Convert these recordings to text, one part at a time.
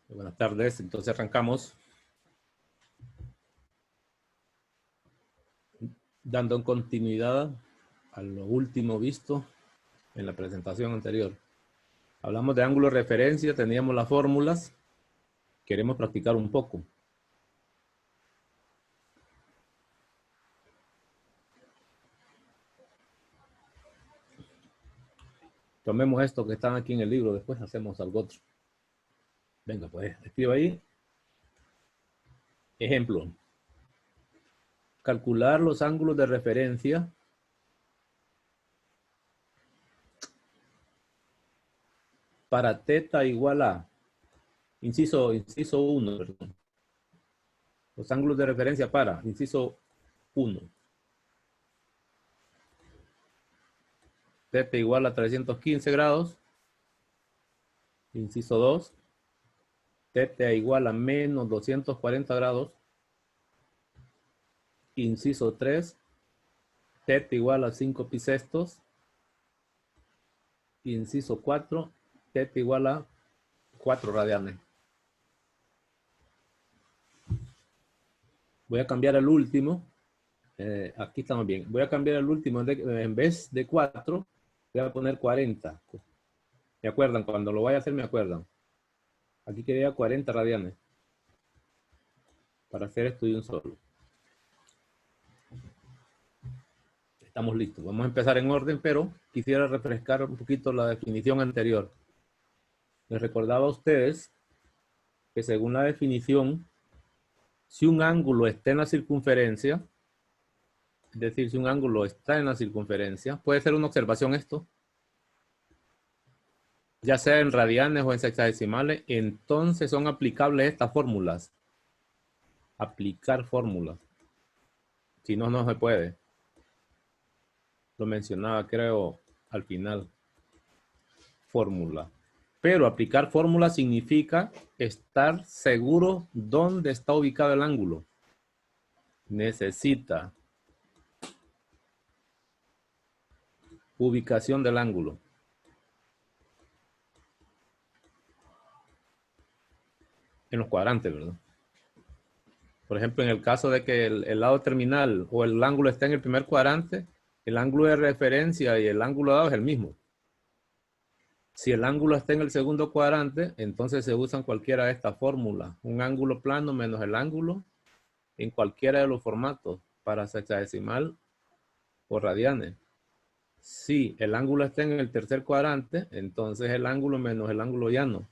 Buenas tardes, entonces arrancamos dando continuidad a lo último visto en la presentación anterior. Hablamos de ángulo de referencia, teníamos las fórmulas, queremos practicar un poco. Tomemos esto que están aquí en el libro, después hacemos algo otro. Venga, pues, escribo ahí. Ejemplo. Calcular los ángulos de referencia para teta igual a, inciso 1, perdón. Los ángulos de referencia para, inciso 1. Teta igual a 315 grados. Inciso 2. Teta igual a menos 240 grados. Inciso 3. Teta igual a 5 pi sextos. Inciso 4. Teta igual a 4 radianes. Voy a cambiar el último. Aquí estamos bien. Voy a cambiar el último. En vez de 4, voy a poner 40. ¿Me acuerdan? Cuando lo vaya a hacer, me acuerdan. Aquí quería 40 radianes. Para hacer esto de un solo. Estamos listos. Vamos a empezar en orden, pero quisiera refrescar un poquito la definición anterior. Les recordaba a ustedes que según la definición, si un ángulo está en la circunferencia, es decir, si un ángulo está en la circunferencia, puede ser una observación esto, ya sea en radianes o en sexagesimales, entonces son aplicables estas fórmulas. Aplicar fórmulas. Si no, no se puede. Lo mencionaba, creo, al final. Fórmula. Pero aplicar fórmula significa estar seguro dónde está ubicado el ángulo. Necesita ubicación del ángulo. En los cuadrantes, ¿verdad? Por ejemplo, en el caso de que el lado terminal o el ángulo esté en el primer cuadrante, el ángulo de referencia y el ángulo dado es el mismo. Si el ángulo está en el segundo cuadrante, entonces se usan cualquiera de estas fórmulas. Un ángulo plano menos el ángulo en cualquiera de los formatos, para sexagesimal o radianes. Si el ángulo está en el tercer cuadrante, entonces el ángulo menos el ángulo llano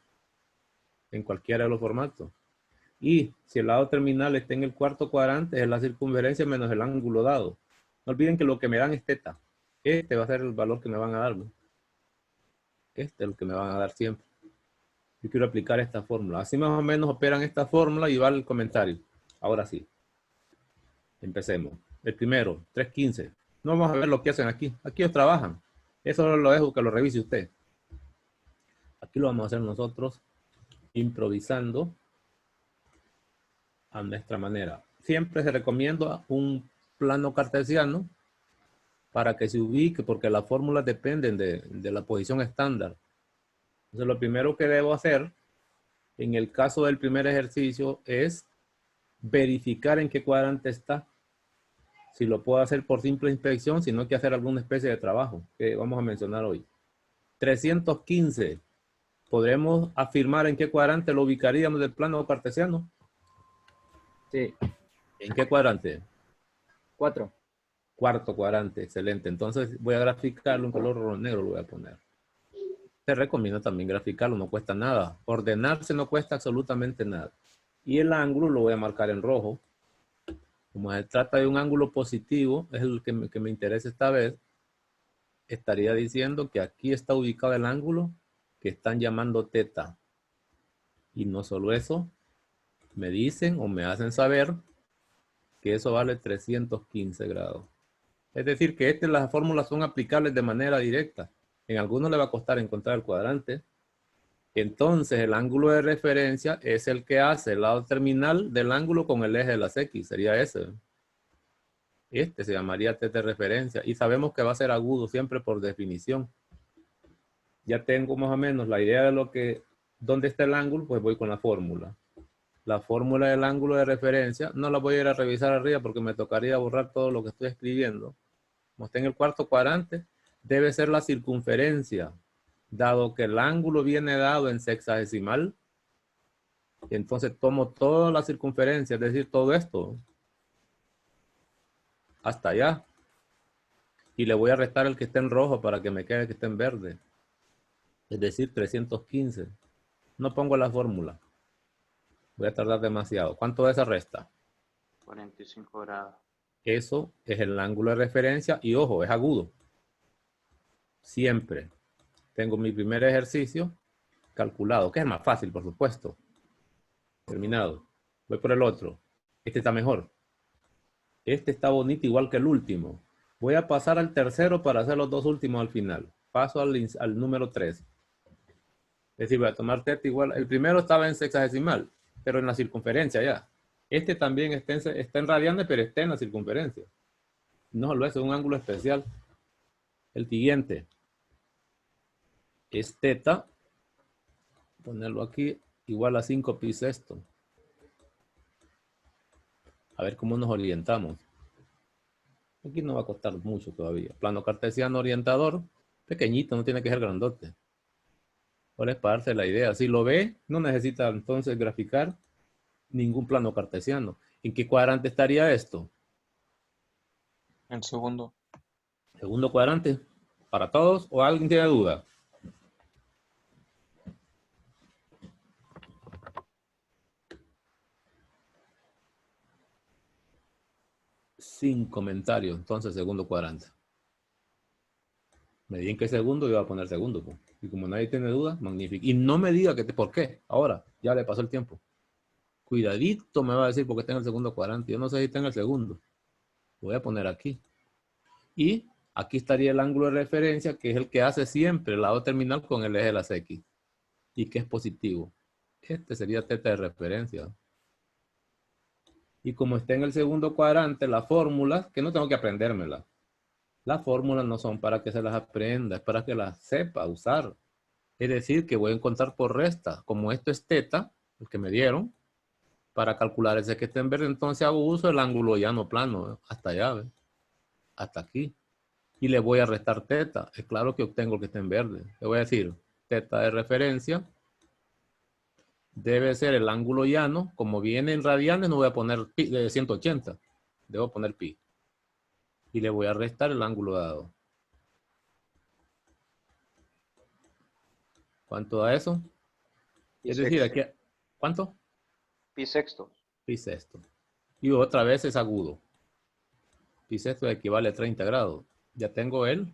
en cualquiera de los formatos. Y si el lado terminal está en el cuarto cuadrante, es la circunferencia menos el ángulo dado. No olviden que lo que me dan es teta. Este va a ser el valor que me van a dar, ¿no? Este es el que me van a dar siempre. Yo quiero aplicar esta fórmula. Así más o menos operan esta fórmula y va el comentario. Ahora sí. Empecemos. El primero, 315. No vamos a ver lo que hacen aquí. Aquí ellos trabajan. Eso lo dejo que lo revise usted. Aquí lo vamos a hacer nosotros improvisando a nuestra manera. Siempre se recomienda un plano cartesiano para que se ubique, porque las fórmulas dependen de la posición estándar. Entonces, lo primero que debo hacer en el caso del primer ejercicio es verificar en qué cuadrante está. Si lo puedo hacer por simple inspección, si no hay que hacer alguna especie de trabajo que vamos a mencionar hoy. 315. ¿Podremos afirmar en qué cuadrante lo ubicaríamos del plano cartesiano? Sí. ¿En qué cuadrante? 4. Cuarto cuadrante, excelente. Entonces voy a graficarlo en color negro, lo voy a poner. Te recomiendo también graficarlo, no cuesta nada. Ordenarse no cuesta absolutamente nada. Y el ángulo lo voy a marcar en rojo. Como se trata de un ángulo positivo, es el que me interesa esta vez, estaría diciendo que aquí está ubicado el ángulo que están llamando teta. Y no solo eso, me dicen o me hacen saber que eso vale 315 grados. Es decir, que las fórmulas son aplicables de manera directa. En algunos le va a costar encontrar el cuadrante. Entonces, el ángulo de referencia es el que hace el lado terminal del ángulo con el eje de las X. Sería ese. Este se llamaría teta de referencia. Y sabemos que va a ser agudo siempre por definición. Ya tengo más o menos la idea de ¿Dónde está el ángulo? Pues voy con la fórmula. La fórmula del ángulo de referencia no la voy a ir a revisar arriba porque me tocaría borrar todo lo que estoy escribiendo. Como está en el cuarto cuadrante, debe ser la circunferencia, dado que el ángulo viene dado en sexagesimal. Entonces tomo toda la circunferencia, es decir, todo esto, hasta allá. Y le voy a restar el que esté en rojo para que me quede el que esté en verde. Es decir, 315. No pongo la fórmula. Voy a tardar demasiado. ¿Cuánto es esa resta? 45 grados. Eso es el ángulo de referencia y ojo, es agudo. Siempre tengo mi primer ejercicio calculado, que es más fácil, por supuesto. Terminado. Voy por el otro. Este está mejor. Este está bonito igual que el último. Voy a pasar al tercero para hacer los dos últimos al final. Paso al número 3. Es decir, voy a tomar teta igual. El primero estaba en sexagesimal, pero en la circunferencia ya. Este también está en radianes, pero está en la circunferencia. No solo eso, es un ángulo especial. El siguiente es teta. Ponerlo aquí, igual a 5 pi sexto. A ver cómo nos orientamos. Aquí no va a costar mucho todavía. Plano cartesiano orientador, pequeñito, no tiene que ser grandote. Ahora es para darse la idea. Si lo ve, no necesita entonces graficar ningún plano cartesiano. ¿En qué cuadrante estaría esto? El segundo. Segundo cuadrante. ¿Para todos o alguien tiene duda? Sin comentarios, entonces segundo cuadrante. Me digan que segundo, yo voy a poner segundo. Pues. Y como nadie tiene duda, magnífico. Y no me diga por qué. Ahora, ya le pasó el tiempo. Cuidadito me va a decir porque está en el segundo cuadrante. Yo no sé si está en el segundo. Lo voy a poner aquí. Y aquí estaría el ángulo de referencia, que es el que hace siempre el lado terminal con el eje de las X. Y que es positivo. Este sería teta de referencia. Y como está en el segundo cuadrante, las fórmulas, que no tengo que aprendérmelas. Las fórmulas no son para que se las aprenda, es para que las sepa usar. Es decir, que voy a encontrar por resta. Como esto es teta, el que me dieron, para calcular ese que está en verde, entonces hago uso del ángulo llano plano, ¿eh? Hasta allá, ¿ves? Hasta aquí. Y le voy a restar teta. Es claro que obtengo el que está en verde. Le voy a decir, teta de referencia debe ser el ángulo llano. Como viene en radianes, no voy a poner pi de 180. Debo poner pi. Y le voy a restar el ángulo dado. ¿Cuánto da eso? Pi Es decir, sexto. aquí, ¿cuánto? Pi sexto. Pi sexto. Y otra vez es agudo. Pi sexto equivale a 30 grados. Ya tengo el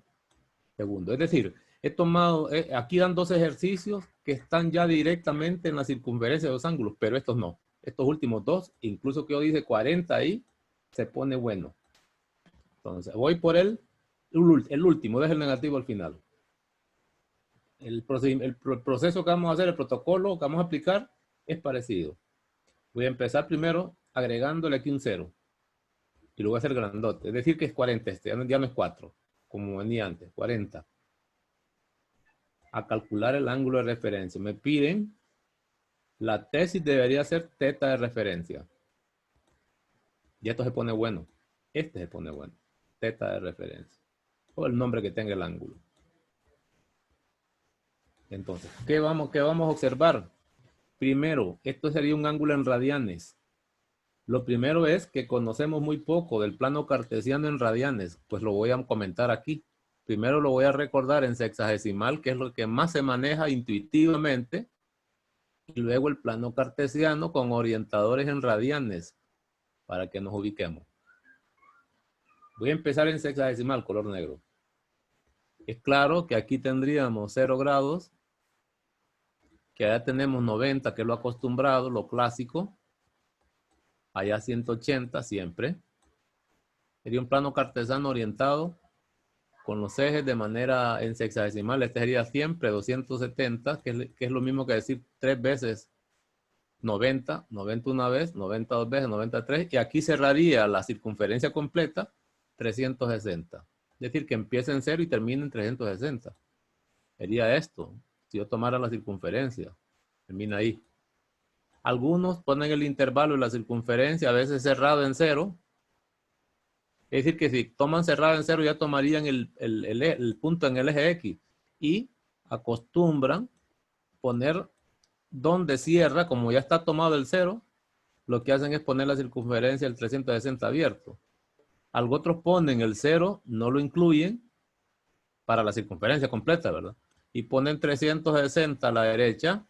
segundo. Es decir, he tomado, aquí dan dos ejercicios que están ya directamente en la circunferencia de los ángulos, pero estos no. Estos últimos dos, incluso que yo dice 40 ahí, se pone bueno. Entonces, voy por el último, deja el negativo al final. El proceso que vamos a hacer, el protocolo que vamos a aplicar, es parecido. Voy a empezar primero agregándole aquí un 0. Y lo voy a hacer grandote. Es decir que es 40 este, ya no es 4, como venía antes, 40. A calcular el ángulo de referencia. Me piden, la tesis debería ser teta de referencia. Y esto se pone bueno. Este se pone bueno. Teta de referencia. O el nombre que tenga el ángulo. Entonces, ¿qué vamos a observar? Primero, esto sería un ángulo en radianes. Lo primero es que conocemos muy poco del plano cartesiano en radianes. Pues lo voy a comentar aquí. Primero lo voy a recordar en sexagesimal, que es lo que más se maneja intuitivamente. Y luego el plano cartesiano con orientadores en radianes, para que nos ubiquemos. Voy a empezar en sexagesimal, color negro. Es claro que aquí tendríamos 0 grados, que allá tenemos 90, que es lo acostumbrado, lo clásico. Allá 180 siempre. Sería un plano cartesiano orientado con los ejes de manera en sexagesimal. Este sería siempre 270, que es lo mismo que decir 3 veces 90, 90 una vez, 90 dos veces, 93. Y aquí cerraría la circunferencia completa 360. Es decir, que empieza en 0 y termina en 360. Sería esto, si yo tomara la circunferencia. Termina ahí. Algunos ponen el intervalo y la circunferencia a veces cerrado en 0. Es decir, que si toman cerrado en 0 ya tomarían el punto en el eje X. Y acostumbran poner donde cierra, como ya está tomado el 0, lo que hacen es poner la circunferencia del 360 abierto. Algo otros ponen el 0, no lo incluyen para la circunferencia completa, ¿verdad? Y ponen 360 a la derecha,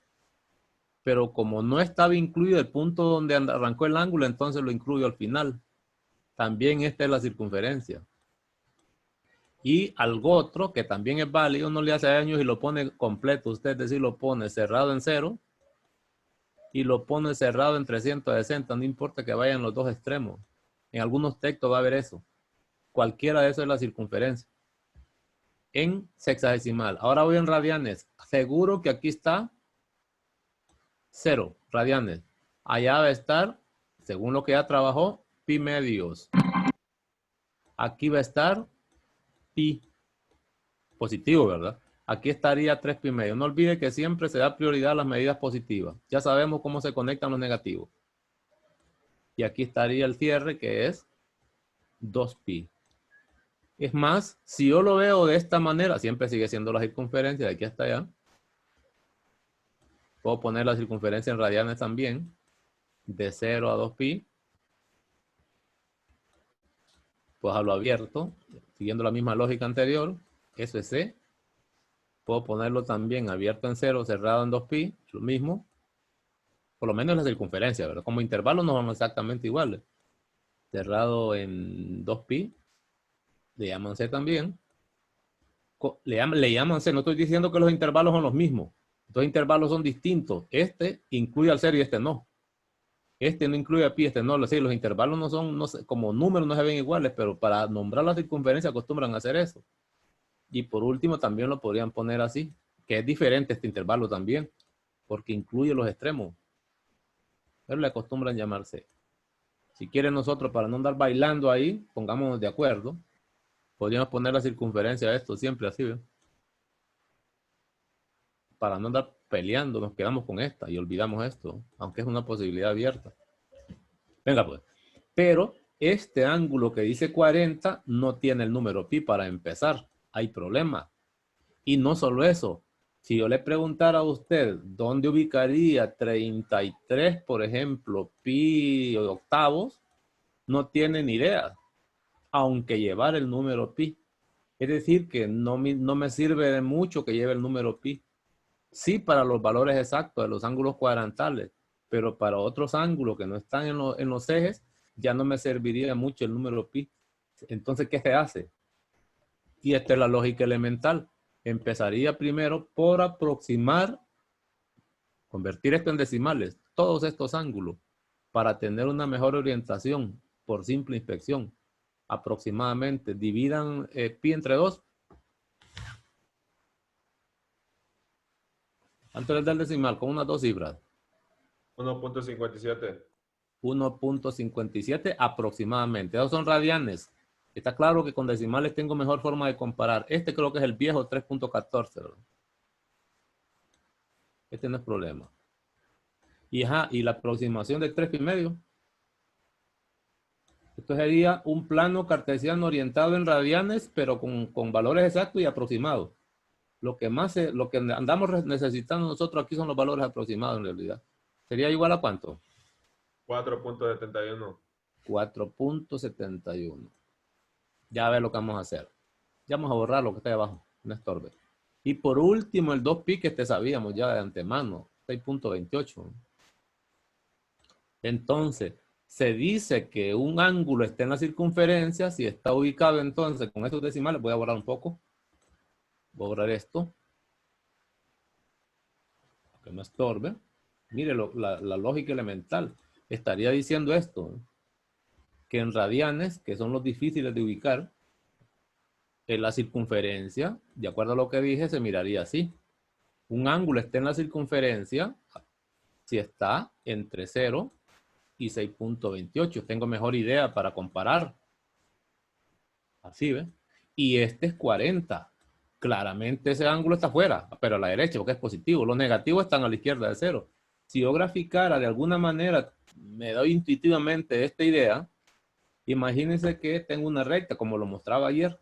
pero como no estaba incluido el punto donde arrancó el ángulo, entonces lo incluyo al final. También esta es la circunferencia. Y algo otro que también es válido, no le hace daño y lo pone completo. Usted es decir, lo pone cerrado en 0 y lo pone cerrado en 360. No importa que vayan los dos extremos. En algunos textos va a haber eso. Cualquiera de eso es la circunferencia. En sexagesimal. Ahora voy en radianes. Seguro que aquí está 0 radianes. Allá va a estar, según lo que ya trabajó, pi medios. Aquí va a estar pi positivo, ¿verdad? Aquí estaría 3 pi medio. No olvide que siempre se da prioridad a las medidas positivas. Ya sabemos cómo se conectan los negativos. Y aquí estaría el cierre, que es 2 pi. Es más, si yo lo veo de esta manera, siempre sigue siendo la circunferencia de aquí hasta allá. Puedo poner la circunferencia en radianes también, de 0 a 2 pi. Pues a lo abierto, siguiendo la misma lógica anterior, eso es C. Puedo ponerlo también abierto en 0, cerrado en 2 pi, lo mismo. Por lo menos la circunferencia, ¿verdad? Como intervalos no son exactamente iguales. Cerrado en 2 pi, le llaman C también. Le llaman C, no estoy diciendo que los intervalos son los mismos. Los intervalos son distintos. Este incluye al 0 y este no. Este no incluye a pi, este no. Sí, los intervalos no son, no sé, como números no se ven iguales, pero para nombrar la circunferencia acostumbran a hacer eso. Y por último también lo podrían poner así, que es diferente este intervalo también, porque incluye los extremos. Pero le acostumbran llamarse. Si quieren nosotros, para no andar bailando ahí, pongámonos de acuerdo. Podríamos poner la circunferencia de esto siempre así, ¿ven? Para no andar peleando, nos quedamos con esta y olvidamos esto, aunque es una posibilidad abierta. Venga pues. Pero este ángulo que dice 40 no tiene el número pi para empezar. Hay problema. Y no solo eso. Si yo le preguntara a usted dónde ubicaría 33, por ejemplo, pi octavos, no tiene ni idea, aunque llevar el número pi. Es decir, que no me sirve de mucho que lleve el número pi. Sí, para los valores exactos de los ángulos cuadrantales, pero para otros ángulos que no están en los ejes, ya no me serviría mucho el número pi. Entonces, ¿qué se hace? Y esta es la lógica elemental. Empezaría primero por aproximar, convertir esto en decimales, todos estos ángulos, para tener una mejor orientación por simple inspección. Aproximadamente, dividan pi entre 2. Antes del decimal, con unas 2 cifras. 1.57. 1.57 aproximadamente. Esos son radianes. Está claro que con decimales tengo mejor forma de comparar. Este creo que es el viejo 3.14. Este no es problema. Y la aproximación de 3 pi medio. Esto sería un plano cartesiano orientado en radianes, pero con valores exactos y aproximados. Lo que andamos necesitando nosotros aquí son los valores aproximados en realidad. ¿Sería igual a cuánto? 4.71. 4.71. Ya a ver lo que vamos a hacer. Ya vamos a borrar lo que está ahí abajo. No estorbe. Y por último, el 2 pi que sabíamos ya de antemano. 6.28. Entonces, se dice que un ángulo está en la circunferencia. Si está ubicado entonces con estos decimales, voy a borrar un poco. Voy a borrar esto. Que no estorbe. Mire la lógica elemental. Estaría diciendo esto. Que en radianes, que son los difíciles de ubicar, en la circunferencia, de acuerdo a lo que dije, se miraría así. Un ángulo está en la circunferencia si está entre 0 y 6.28. Tengo mejor idea para comparar. Así, ¿ves? Y este es 40. claramente ese ángulo está afuera, pero a la derecha, porque es positivo. Los negativos están a la izquierda de cero. Si yo graficara de alguna manera, me doy intuitivamente esta idea, imagínense que tengo una recta, como lo mostraba ayer.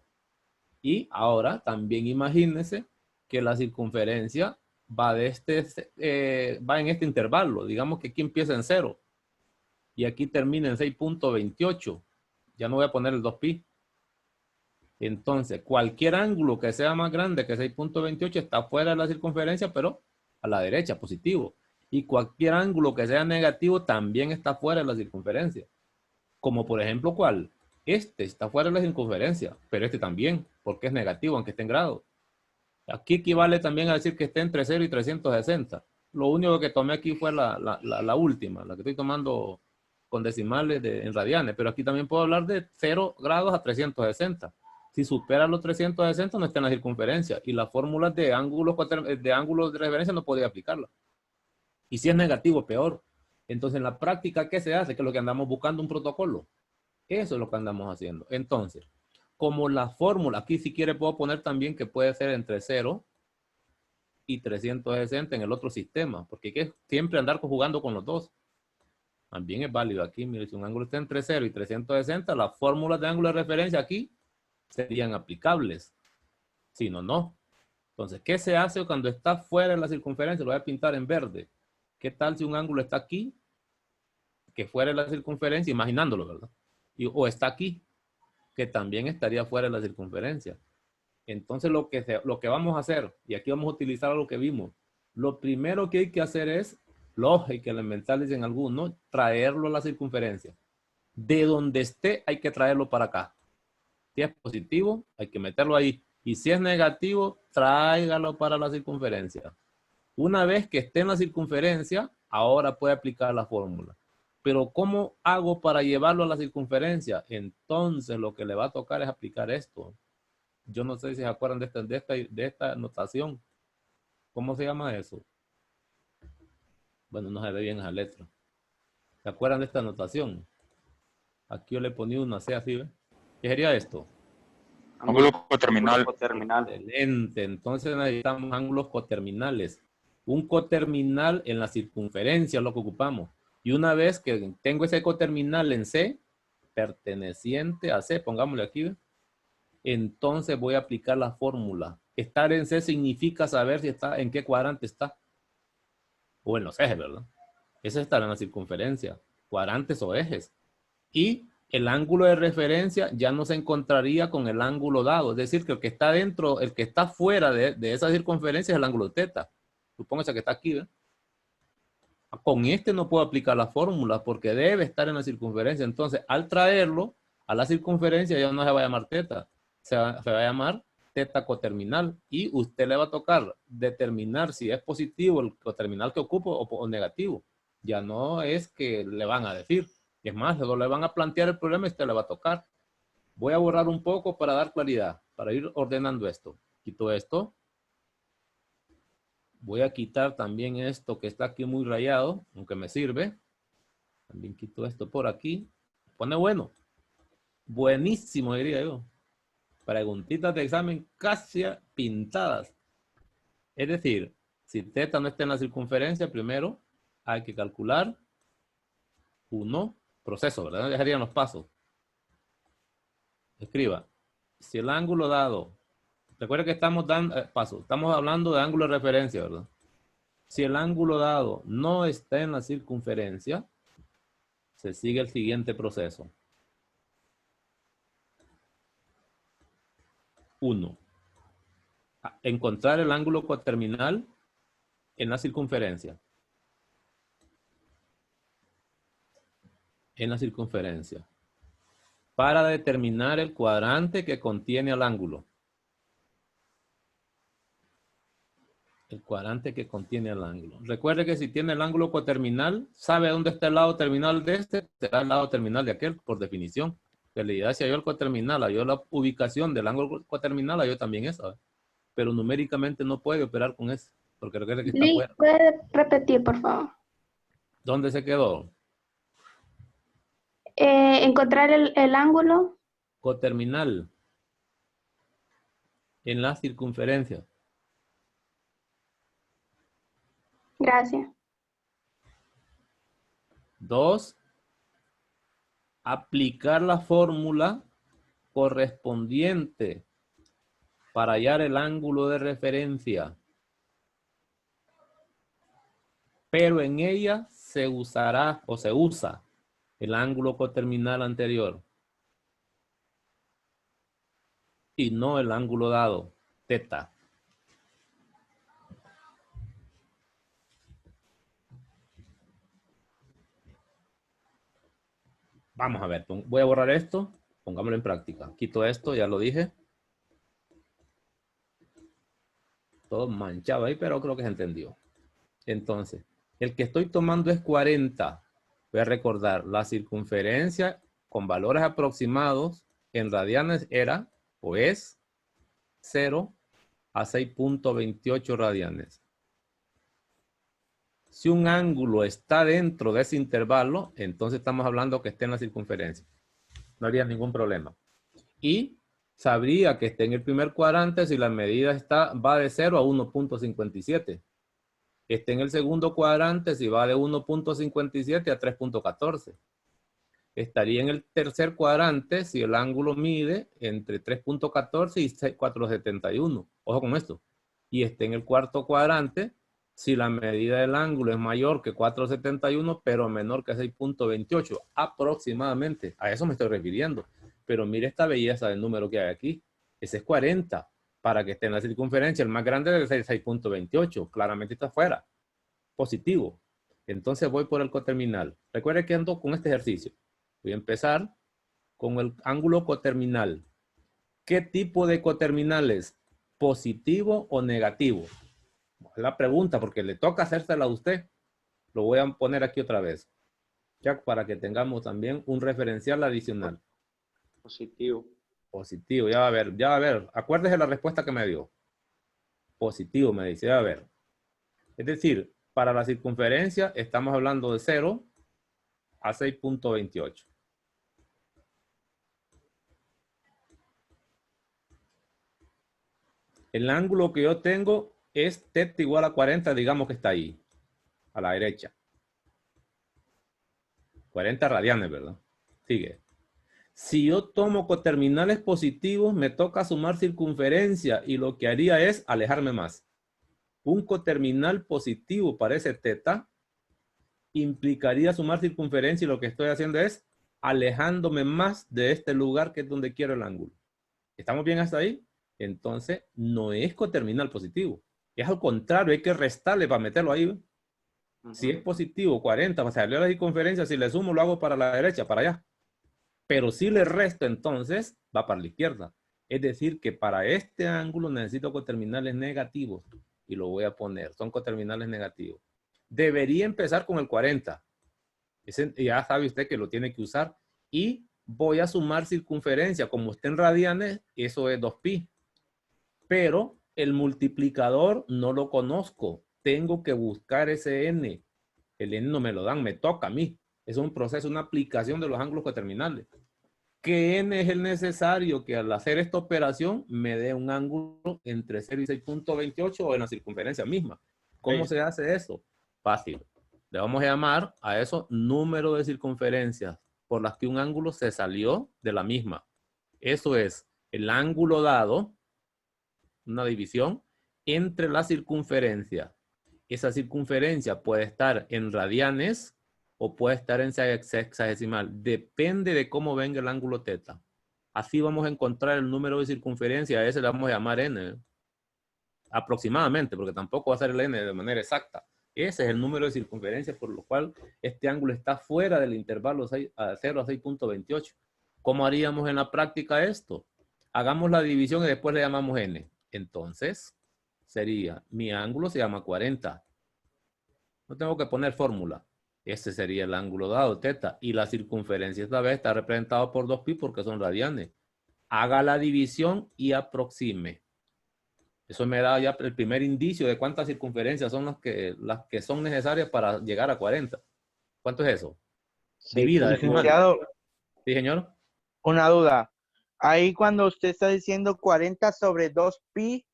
Y ahora también imagínense que la circunferencia va va en este intervalo. Digamos que aquí empieza en 0 y aquí termina en 6.28. Ya no voy a poner el 2pi. Entonces, cualquier ángulo que sea más grande que 6.28 está fuera de la circunferencia, pero a la derecha, positivo. Y cualquier ángulo que sea negativo también está fuera de la circunferencia. Como por ejemplo, ¿cuál? Este está fuera de la circunferencia, pero este también, porque es negativo, aunque esté en grado. Aquí equivale también a decir que esté entre 0 y 360. Lo único que tomé aquí fue la última, la que estoy tomando con decimales en radianes, pero aquí también puedo hablar de 0 grados a 360. Si supera los 360 no está en la circunferencia y las fórmulas de ángulos de referencia no podía aplicarla. Y si es negativo, peor. Entonces en la práctica, ¿qué se hace? Que es lo que andamos buscando un protocolo. Eso es lo que andamos haciendo. Entonces, como la fórmula, aquí si quiere puedo poner también que puede ser entre 0 y 360 en el otro sistema, porque hay que siempre andar jugando con los dos. También es válido aquí, mire, si un ángulo está entre 0 y 360, las fórmulas de ángulo de referencia aquí serían aplicables. Si no, no. Entonces, ¿qué se hace cuando está fuera de la circunferencia? Lo voy a pintar en verde. ¿Qué tal si un ángulo está aquí, que fuera de la circunferencia, imaginándolo, ¿verdad? O está aquí, que también estaría fuera de la circunferencia. Entonces lo que vamos a hacer, y aquí vamos a utilizar lo que vimos, lo primero que hay que hacer es, lógica elemental dicen algunos, traerlo a la circunferencia. De donde esté hay que traerlo para acá. Si es positivo, hay que meterlo ahí. Y si es negativo, tráigalo para la circunferencia. Una vez que esté en la circunferencia, ahora puede aplicar la fórmula. Pero ¿cómo hago para llevarlo a la circunferencia? Entonces lo que le va a tocar es aplicar esto. Yo no sé si se acuerdan de esta notación. ¿Cómo se llama eso? Bueno, no se ve bien esa letra. ¿Se acuerdan de esta notación? Aquí yo le ponía una C así, ¿ve? ¿Qué sería esto? Ángulo coterminal. Excelente. Entonces necesitamos ángulos coterminales. Un coterminal en la circunferencia es lo que ocupamos. Y una vez que tengo ese coterminal en C, perteneciente a C, pongámosle aquí, ¿ve? Entonces voy a aplicar la fórmula. Estar en C significa saber si está en qué cuadrante está. O en los ejes, ¿verdad? Eso es estar en la circunferencia. Cuadrantes o ejes. Y el ángulo de referencia ya no se encontraría con el ángulo dado. Es decir, que el que está dentro, el que está fuera de esa circunferencia es el ángulo teta. Supóngase que está aquí, ¿verdad? Con este no puedo aplicar la fórmula porque debe estar en la circunferencia. Entonces, al traerlo a la circunferencia ya no se va a llamar teta. Se va a llamar teta coterminal y usted le va a tocar determinar si es positivo el coterminal que ocupo o negativo. Ya no es que le van a decir. Es más, luego le van a plantear el problema y usted le va a tocar. Voy a borrar un poco para dar claridad, para ir ordenando esto. Quito esto. Voy a quitar también esto que está aquí muy rayado, aunque me sirve. También quito esto por aquí. Pone bueno. Buenísimo, diría yo. Preguntitas de examen casi pintadas. Es decir, si teta no está en la circunferencia, primero hay que calcular proceso, ¿verdad? Dejarían los pasos. Escriba. Si el ángulo dado, recuerda que estamos dando estamos hablando de ángulo de referencia, ¿verdad? Si el ángulo dado no está en la circunferencia, se sigue el siguiente proceso. 1. Encontrar el ángulo coterminal en la circunferencia. En la circunferencia. Para determinar el cuadrante que contiene el ángulo. El cuadrante que contiene el ángulo. Recuerde que si tiene el ángulo coterminal, sabe dónde está el lado terminal de este, será el lado terminal de aquel, por definición. En realidad, si hay el coterminal, hay la ubicación del ángulo coterminal, hay también esa. Pero numéricamente no puede operar con eso, porque recuerde que está afuera. ¿Puede repetir, por favor? ¿Dónde se quedó? Encontrar el ángulo. Coterminal. en la circunferencia. Gracias. 2. Aplicar la fórmula correspondiente para hallar el ángulo de referencia. Pero en ella se usará o se usa el ángulo coterminal anterior y no el ángulo dado, teta. Vamos a ver, voy a borrar esto, pongámoslo en práctica. Quito esto, ya lo dije. Todo manchado ahí, pero creo que se entendió. Entonces, el que estoy tomando es 40. Voy a recordar, la circunferencia con valores aproximados en radianes era o es 0 a 6.28 radianes. Si un ángulo está dentro de ese intervalo, entonces estamos hablando que esté en la circunferencia. No habría ningún problema. Y sabría que esté en el primer cuadrante si la medida va de 0 a 1.57. Esté en el segundo cuadrante si va de 1.57 a 3.14. Estaría en el tercer cuadrante si el ángulo mide entre 3.14 y 4.71. Ojo con esto. Y esté en el cuarto cuadrante si la medida del ángulo es mayor que 4.71, pero menor que 6.28, aproximadamente. A eso me estoy refiriendo. Pero mire esta belleza del número que hay aquí. Ese es 40. Para que esté en la circunferencia, el más grande debe ser 6.28. Claramente está fuera. Positivo. Entonces voy por el coterminal. Recuerde que ando con este ejercicio. Voy a empezar con el ángulo coterminal. ¿Qué tipo de coterminales? ¿Positivo o negativo? Es la pregunta, porque le toca hacérsela a usted. Lo voy a poner aquí otra vez. Ya para que tengamos también un referencial adicional. Positivo. Positivo, ya va a ver, ya va a ver. Acuérdese la respuesta que me dio. Positivo, me dice, ya va a ver. Es decir, para la circunferencia estamos hablando de 0 a 6.28. El ángulo que yo tengo es θ igual a 40, digamos que está ahí, a la derecha. 40 radianes, ¿verdad? Sigue. Si yo tomo coterminales positivos, me toca sumar circunferencia y lo que haría es alejarme más. Un coterminal positivo para ese θ implicaría sumar circunferencia y lo que estoy haciendo es alejándome más de este lugar que es donde quiero el ángulo. ¿Estamos bien hasta ahí? Entonces, no es coterminal positivo. Es al contrario, hay que restarle para meterlo ahí. Si es positivo, 40, para salir a la circunferencia, si le sumo, lo hago para la derecha, para allá. Pero si le resto, entonces, va para la izquierda. Es decir, que para este ángulo necesito coterminales negativos. Y lo voy a poner. Son coterminales negativos. Debería empezar con el 40. Ya sabe usted que lo tiene que usar. Y voy a sumar circunferencia. Como está en radianes, eso es 2pi. Pero el multiplicador no lo conozco. Tengo que buscar ese n. El n no me lo dan, me toca a mí. Es un proceso, una aplicación de los ángulos coterminales. ¿Qué n es el necesario que al hacer esta operación me dé un ángulo entre 0 y 6.28 o en la circunferencia misma? ¿Cómo se hace eso? Fácil. Le vamos a llamar a eso número de circunferencias por las que un ángulo se salió de la misma. Eso es el ángulo dado, una división, entre la circunferencia. Esa circunferencia puede estar en radianes o puede estar en sexagesimal. Depende de cómo venga el ángulo θ. Así vamos a encontrar el número de circunferencia. A ese le vamos a llamar n. Aproximadamente, porque tampoco va a ser el n de manera exacta. Ese es el número de circunferencia por lo cual este ángulo está fuera del intervalo 0 a 6.28. ¿Cómo haríamos en la práctica esto? Hagamos la división y después le llamamos n. Entonces, sería, mi ángulo se llama 40. No tengo que poner fórmula. Ese sería el ángulo dado, θ. Y la circunferencia esta vez está representada por 2pi porque son radianes. Haga la división y aproxime. Eso me da ya el primer indicio de cuántas circunferencias son las que son necesarias para llegar a 40. ¿Cuánto es eso? Divida. Licenciado, Sí, señor. una duda. Ahí cuando usted está diciendo 40 sobre 2pi,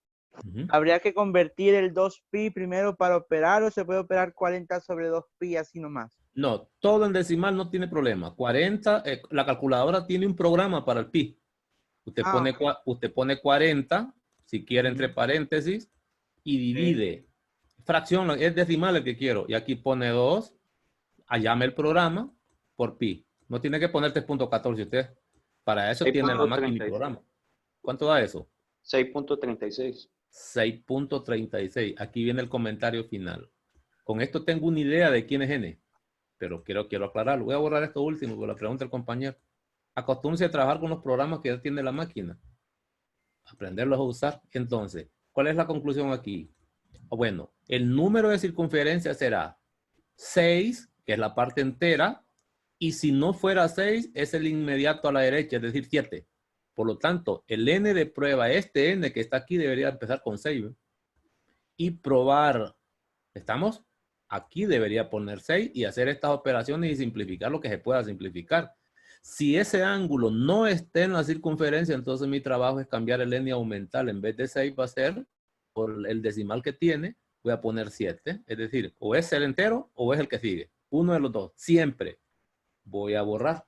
Ujú. ¿habría que convertir el 2pi primero para operar o se puede operar 40 sobre 2pi así nomás? No, todo en decimal no tiene problema. 40, la calculadora tiene un programa para el pi. Usted, Ah, pone, ok. usted pone 40, si quiere entre paréntesis, y divide. Fracción, es decimal el que quiero. Y aquí pone 2, llame el programa por pi. No tiene que poner 3.14 usted. Para eso tiene la máquina y 6.36. programa. ¿Cuánto da eso? 6.36. 6.36. Aquí viene el comentario final. Con esto tengo una idea de quién es n, pero quiero aclararlo. Voy a borrar esto último por la pregunta del compañero. Acostúmbrese a trabajar con los programas que ya tiene la máquina. Aprenderlos a usar. Entonces, ¿cuál es la conclusión aquí? Bueno, el número de circunferencia será 6, que es la parte entera, y si no fuera 6, es el inmediato a la derecha, es decir, 7. Por lo tanto, el n de prueba, este n que está aquí, debería empezar con 6. Y probar, ¿estamos? Aquí debería poner 6 y hacer estas operaciones y simplificar lo que se pueda simplificar. Si ese ángulo no está en la circunferencia, entonces mi trabajo es cambiar el n y aumentar. En vez de 6 va a ser, por el decimal que tiene, voy a poner 7. Es decir, o es el entero o es el que sigue. Uno de los dos, siempre. Voy a borrar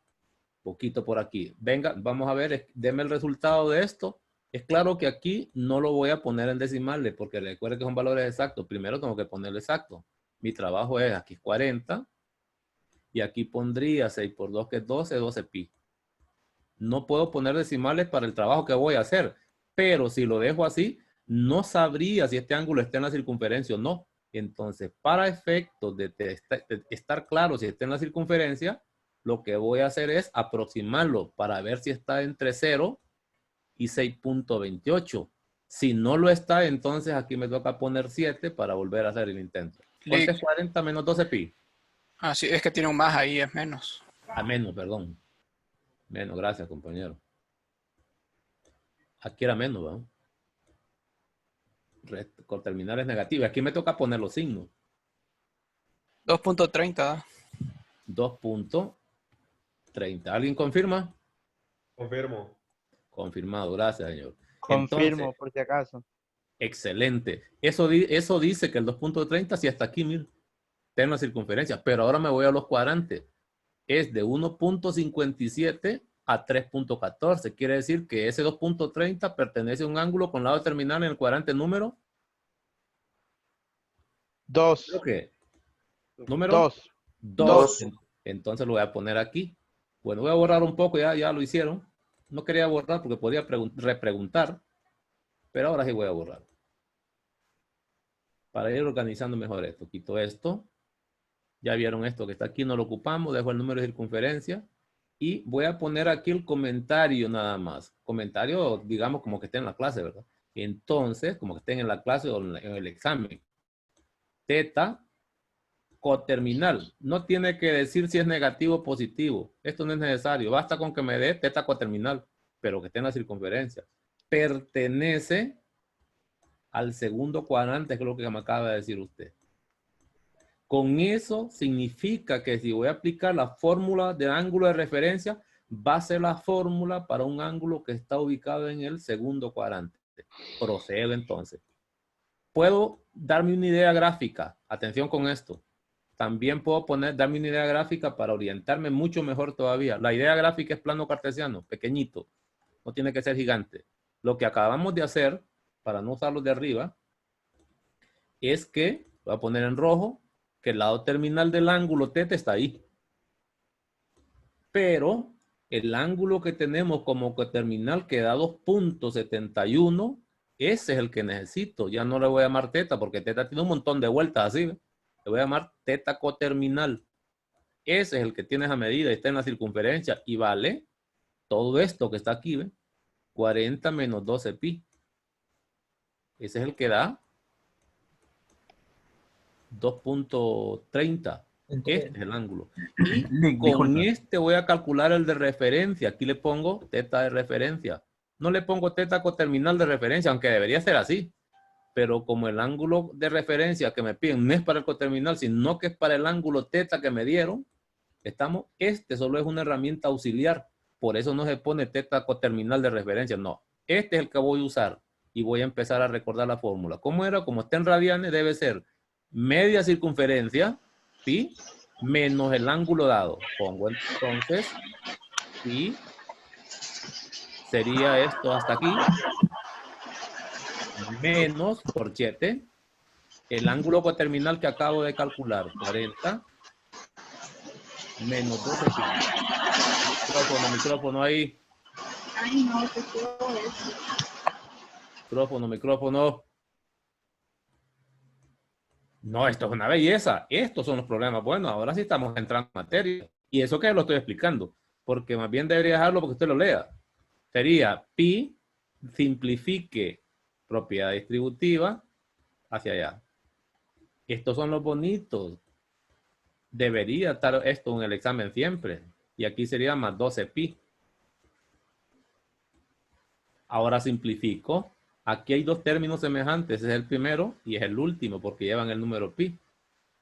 poquito por aquí. Venga, vamos a ver, deme el resultado de esto. Es claro que aquí no lo voy a poner en decimales porque recuerde que son valores exactos. Primero tengo que ponerlo exacto. Mi trabajo es aquí 40 y aquí pondría 6 por 2 que es 12, 12 pi. No puedo poner decimales para el trabajo que voy a hacer, pero si lo dejo así, no sabría si este ángulo está en la circunferencia o no. Entonces, para efectos de estar claro si está en la circunferencia, lo que voy a hacer es aproximarlo para ver si está entre 0 y 6.28. Si no lo está, entonces aquí me toca poner 7 para volver a hacer el intento. ¿Cuánto es 40 menos 12 pi? Ah, sí, es que tiene un más ahí, es menos. A menos, perdón. Menos, gracias, compañero. Aquí era menos, ¿verdad? Con terminales negativas. Aquí me toca poner los signos. 2.30. 2.30. ¿Alguien confirma? Confirmo. Confirmado, gracias, señor. Confirmo, Entonces, por si acaso. excelente. Eso dice que el 2.30 sí hasta aquí, mira, está en la circunferencia. Pero ahora me voy a los cuadrantes. Es de 1.57 a 3.14. Quiere decir que ese 2.30 pertenece a un ángulo con lado terminal en el cuadrante número 2. ¿qué? Número 2. 2. Entonces lo voy a poner aquí. Bueno, voy a borrar un poco, ya lo hicieron. No quería borrar porque podía repreguntar, pero ahora sí voy a borrar. Para ir organizando mejor esto. Quito esto. Ya vieron esto que está aquí, no lo ocupamos. Dejo el número de circunferencia. Y voy a poner aquí el comentario nada más. Comentario, digamos, como que esté en la clase, ¿verdad? Entonces, como que estén en la clase o en el examen. Teta coterminal. No tiene que decir si es negativo o positivo. Esto no es necesario. Basta con que me dé teta coterminal, pero que esté en la circunferencia. Pertenece al segundo cuadrante, que es lo que me acaba de decir usted. Con eso significa que si voy a aplicar la fórmula de ángulo de referencia, va a ser la fórmula para un ángulo que está ubicado en el segundo cuadrante. Procedo entonces. Puedo darme una idea gráfica. Atención con esto. También puedo darme una idea gráfica para orientarme mucho mejor todavía. La idea gráfica es plano cartesiano, pequeñito. No tiene que ser gigante. Lo que acabamos de hacer, para no usarlo de arriba, es que, voy a poner en rojo, que el lado terminal del ángulo θ está ahí. Pero el ángulo que tenemos como coterminal que da 2.71, ese es el que necesito. Ya no le voy a llamar θ porque θ tiene un montón de vueltas así. Le voy a llamar θ coterminal. Ese es el que tiene esa medida, está en la circunferencia y vale todo esto que está aquí, ¿ve? 40 menos 12 pi. Ese es el que da 2.30. Este es el ángulo. Y con este voy a calcular el de referencia. Aquí le pongo θ de referencia. No le pongo θ coterminal de referencia, aunque debería ser así. Pero como el ángulo de referencia que me piden no es para el coterminal, sino que es para el ángulo θ que me dieron, este solo es una herramienta auxiliar. Por eso no se pone teta coterminal de referencia. No, este es el que voy a usar y voy a empezar a recordar la fórmula. ¿Cómo era? Como está en radianes, debe ser media circunferencia, pi, menos el ángulo dado. Pongo entonces pi, sería esto hasta aquí, menos corchete, el ángulo coterminal que acabo de calcular, 40, menos 12 pi. Micrófono ahí. Ay, no, te quiero eso. Micrófono. No, esto es una belleza. Estos son los problemas. Bueno, ahora sí estamos entrando en materia. Y eso que lo estoy explicando. Porque más bien debería dejarlo porque usted lo lea. Sería pi, simplifique propiedad distributiva hacia allá. Estos son los bonitos. Debería estar esto en el examen siempre. Y aquí sería más 12 pi. Ahora simplifico. Aquí hay dos términos semejantes. Es el primero y es el último porque llevan el número pi.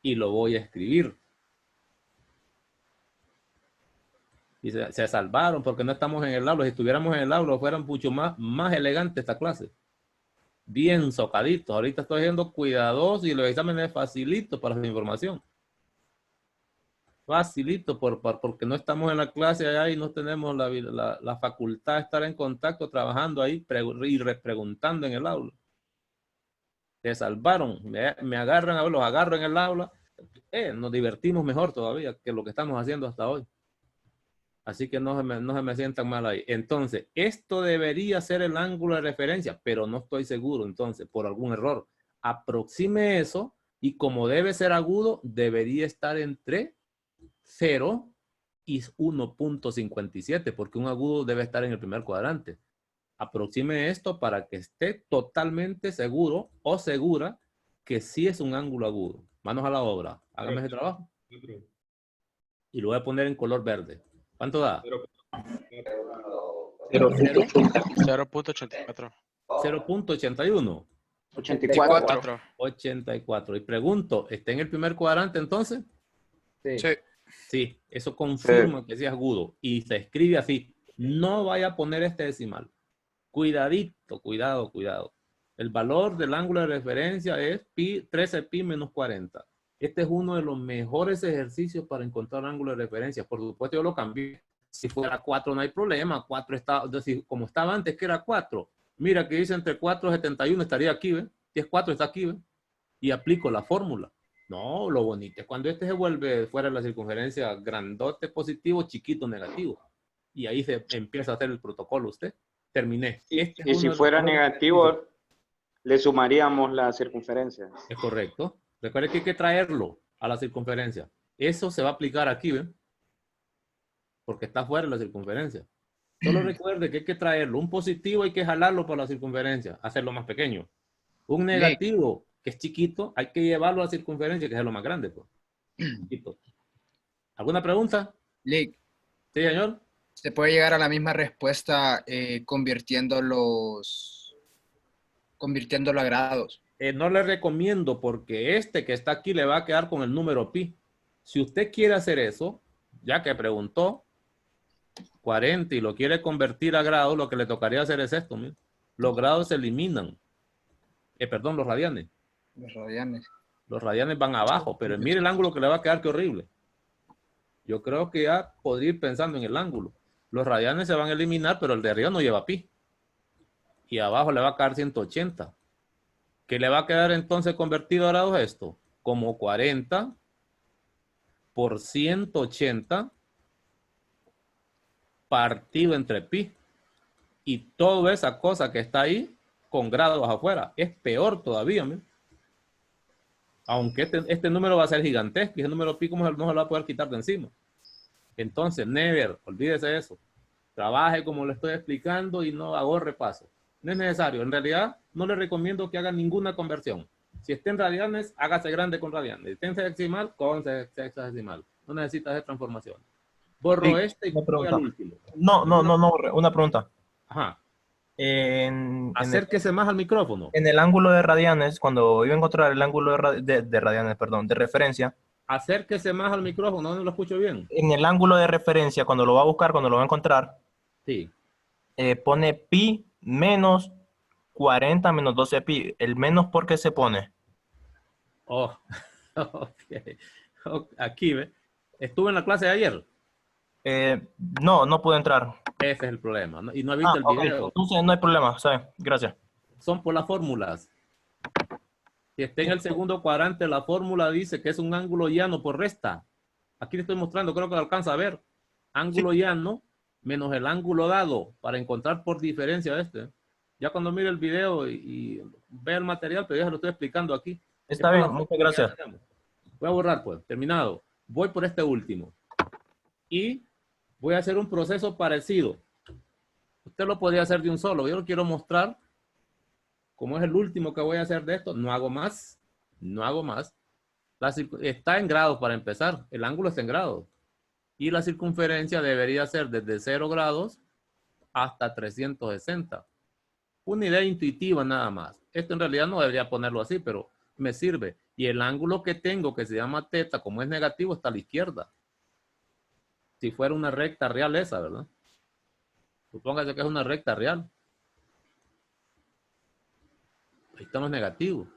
Y lo voy a escribir. Y se salvaron porque no estamos en el aula. Si estuviéramos en el aula fuera mucho más elegante esta clase. Bien socaditos. Ahorita estoy siendo cuidadoso y los exámenes facilitos para su información. Facilito porque no estamos en la clase allá y no tenemos la facultad de estar en contacto, trabajando ahí y preguntando en el aula. Se salvaron, me agarran, los agarro en el aula, nos divertimos mejor todavía que lo que estamos haciendo hasta hoy. Así que no se me sientan mal ahí. Entonces, esto debería ser el ángulo de referencia, pero no estoy seguro, entonces, por algún error. Aproxime eso y como debe ser agudo, debería estar entre 0 y 1.57, porque un agudo debe estar en el primer cuadrante. Aproxime esto para que esté totalmente seguro o segura que sí es un ángulo agudo. Manos a la obra. Hágame ese trabajo. Y lo voy a poner en color verde. ¿Cuánto da? 0.84. 0.81. 84. 84. Y pregunto, ¿está en el primer cuadrante entonces? Sí. Sí. Sí, eso confirma que sí es agudo. Y se escribe así. No vaya a poner este decimal. Cuidadito, cuidado. El valor del ángulo de referencia es pi, 13 pi menos 40. Este es uno de los mejores ejercicios para encontrar ángulo de referencia. Por supuesto, yo lo cambié. Si fuera 4 no hay problema. 4 está, es decir, como estaba antes que era 4. Mira que dice entre 4 y 71 estaría aquí, ¿ves? Si es 4 está aquí, ¿ves? Y aplico la fórmula. No, lo bonito es cuando este se vuelve fuera de la circunferencia grandote positivo, chiquito negativo. Y ahí se empieza a hacer el protocolo usted. Terminé. Y si fuera negativo, le sumaríamos la circunferencia. Es correcto. Recuerde que hay que traerlo a la circunferencia. Eso se va a aplicar aquí, ¿ven? Porque está fuera de la circunferencia. Solo recuerde que hay que traerlo. Un positivo hay que jalarlo por la circunferencia, hacerlo más pequeño. Un negativo, que es chiquito, hay que llevarlo a la circunferencia, que es lo más grande, pues. Chiquito. ¿Alguna pregunta? Lick, Sí, señor. se puede llegar a la misma respuesta convirtiéndolo a grados. No le recomiendo porque este que está aquí le va a quedar con el número pi. Si usted quiere hacer eso, ya que preguntó 40 y lo quiere convertir a grados, lo que le tocaría hacer es esto. Mira. Los grados se eliminan. Perdón, los radianes. Los radianes. Los radianes van abajo, pero mire el ángulo que le va a quedar, qué horrible. Yo creo que ya podría ir pensando en el ángulo. Los radianes se van a eliminar, pero el de arriba no lleva pi. Y abajo le va a quedar 180. ¿Qué le va a quedar entonces convertido a grados esto? Como 40 por 180 partido entre pi. Y toda esa cosa que está ahí con grados afuera. Es peor todavía. ¿Me? Aunque este número va a ser gigantesco. Y ese número pi como no se lo va a poder quitar de encima. Entonces, never, olvídese de eso. Trabaje como le estoy explicando y no hago repaso. No es necesario. En realidad, no le recomiendo que haga ninguna conversión. Si está en radianes, hágase grande con radianes. Si está en hexadecimal, con hexadecimal. No necesita hacer transformación. Borro Sí, este y voy al último. No, una pregunta. Ajá. En Acérquese más al micrófono. en el ángulo de radianes, cuando iba a encontrar el ángulo de radianes, perdón, de referencia, Acérquese más al micrófono, no lo escucho bien. en el ángulo de referencia, cuando lo va a buscar, cuando lo va a encontrar, Sí. Pone pi menos 40 menos 12 pi. ¿El menos por qué se pone? Oh, ok. Aquí, ¿ve? Estuve en la clase de ayer. No, no pude entrar. Ese es el problema, ¿no? Y no he visto el Ok, video. entonces no hay problema, ¿sabes? Gracias. Son por las fórmulas. Si está en el segundo cuadrante, la fórmula dice que es un ángulo llano por resta. Aquí le estoy mostrando, creo que lo alcanza a ver. Ángulo llano menos el ángulo dado para encontrar por diferencia este. Ya cuando mire el video y vea el material, pero ya se lo estoy explicando aquí. Está bien, muchas gracias. Voy a borrar, pues, terminado. Voy por este último. Y voy a hacer un proceso parecido. Usted lo podría hacer de un solo. Yo lo quiero mostrar. Como es el último que voy a hacer de esto, no hago más. No hago más. Está en grados para empezar. El ángulo está en grados. Y la circunferencia debería ser desde 0 grados hasta 360. Una idea intuitiva nada más. Esto en realidad no debería ponerlo así, pero me sirve. Y el ángulo que tengo, que se llama teta, como es negativo, está a la izquierda. Si fuera una recta real esa, ¿verdad? Supóngase que es una recta real. Ahí están los negativos.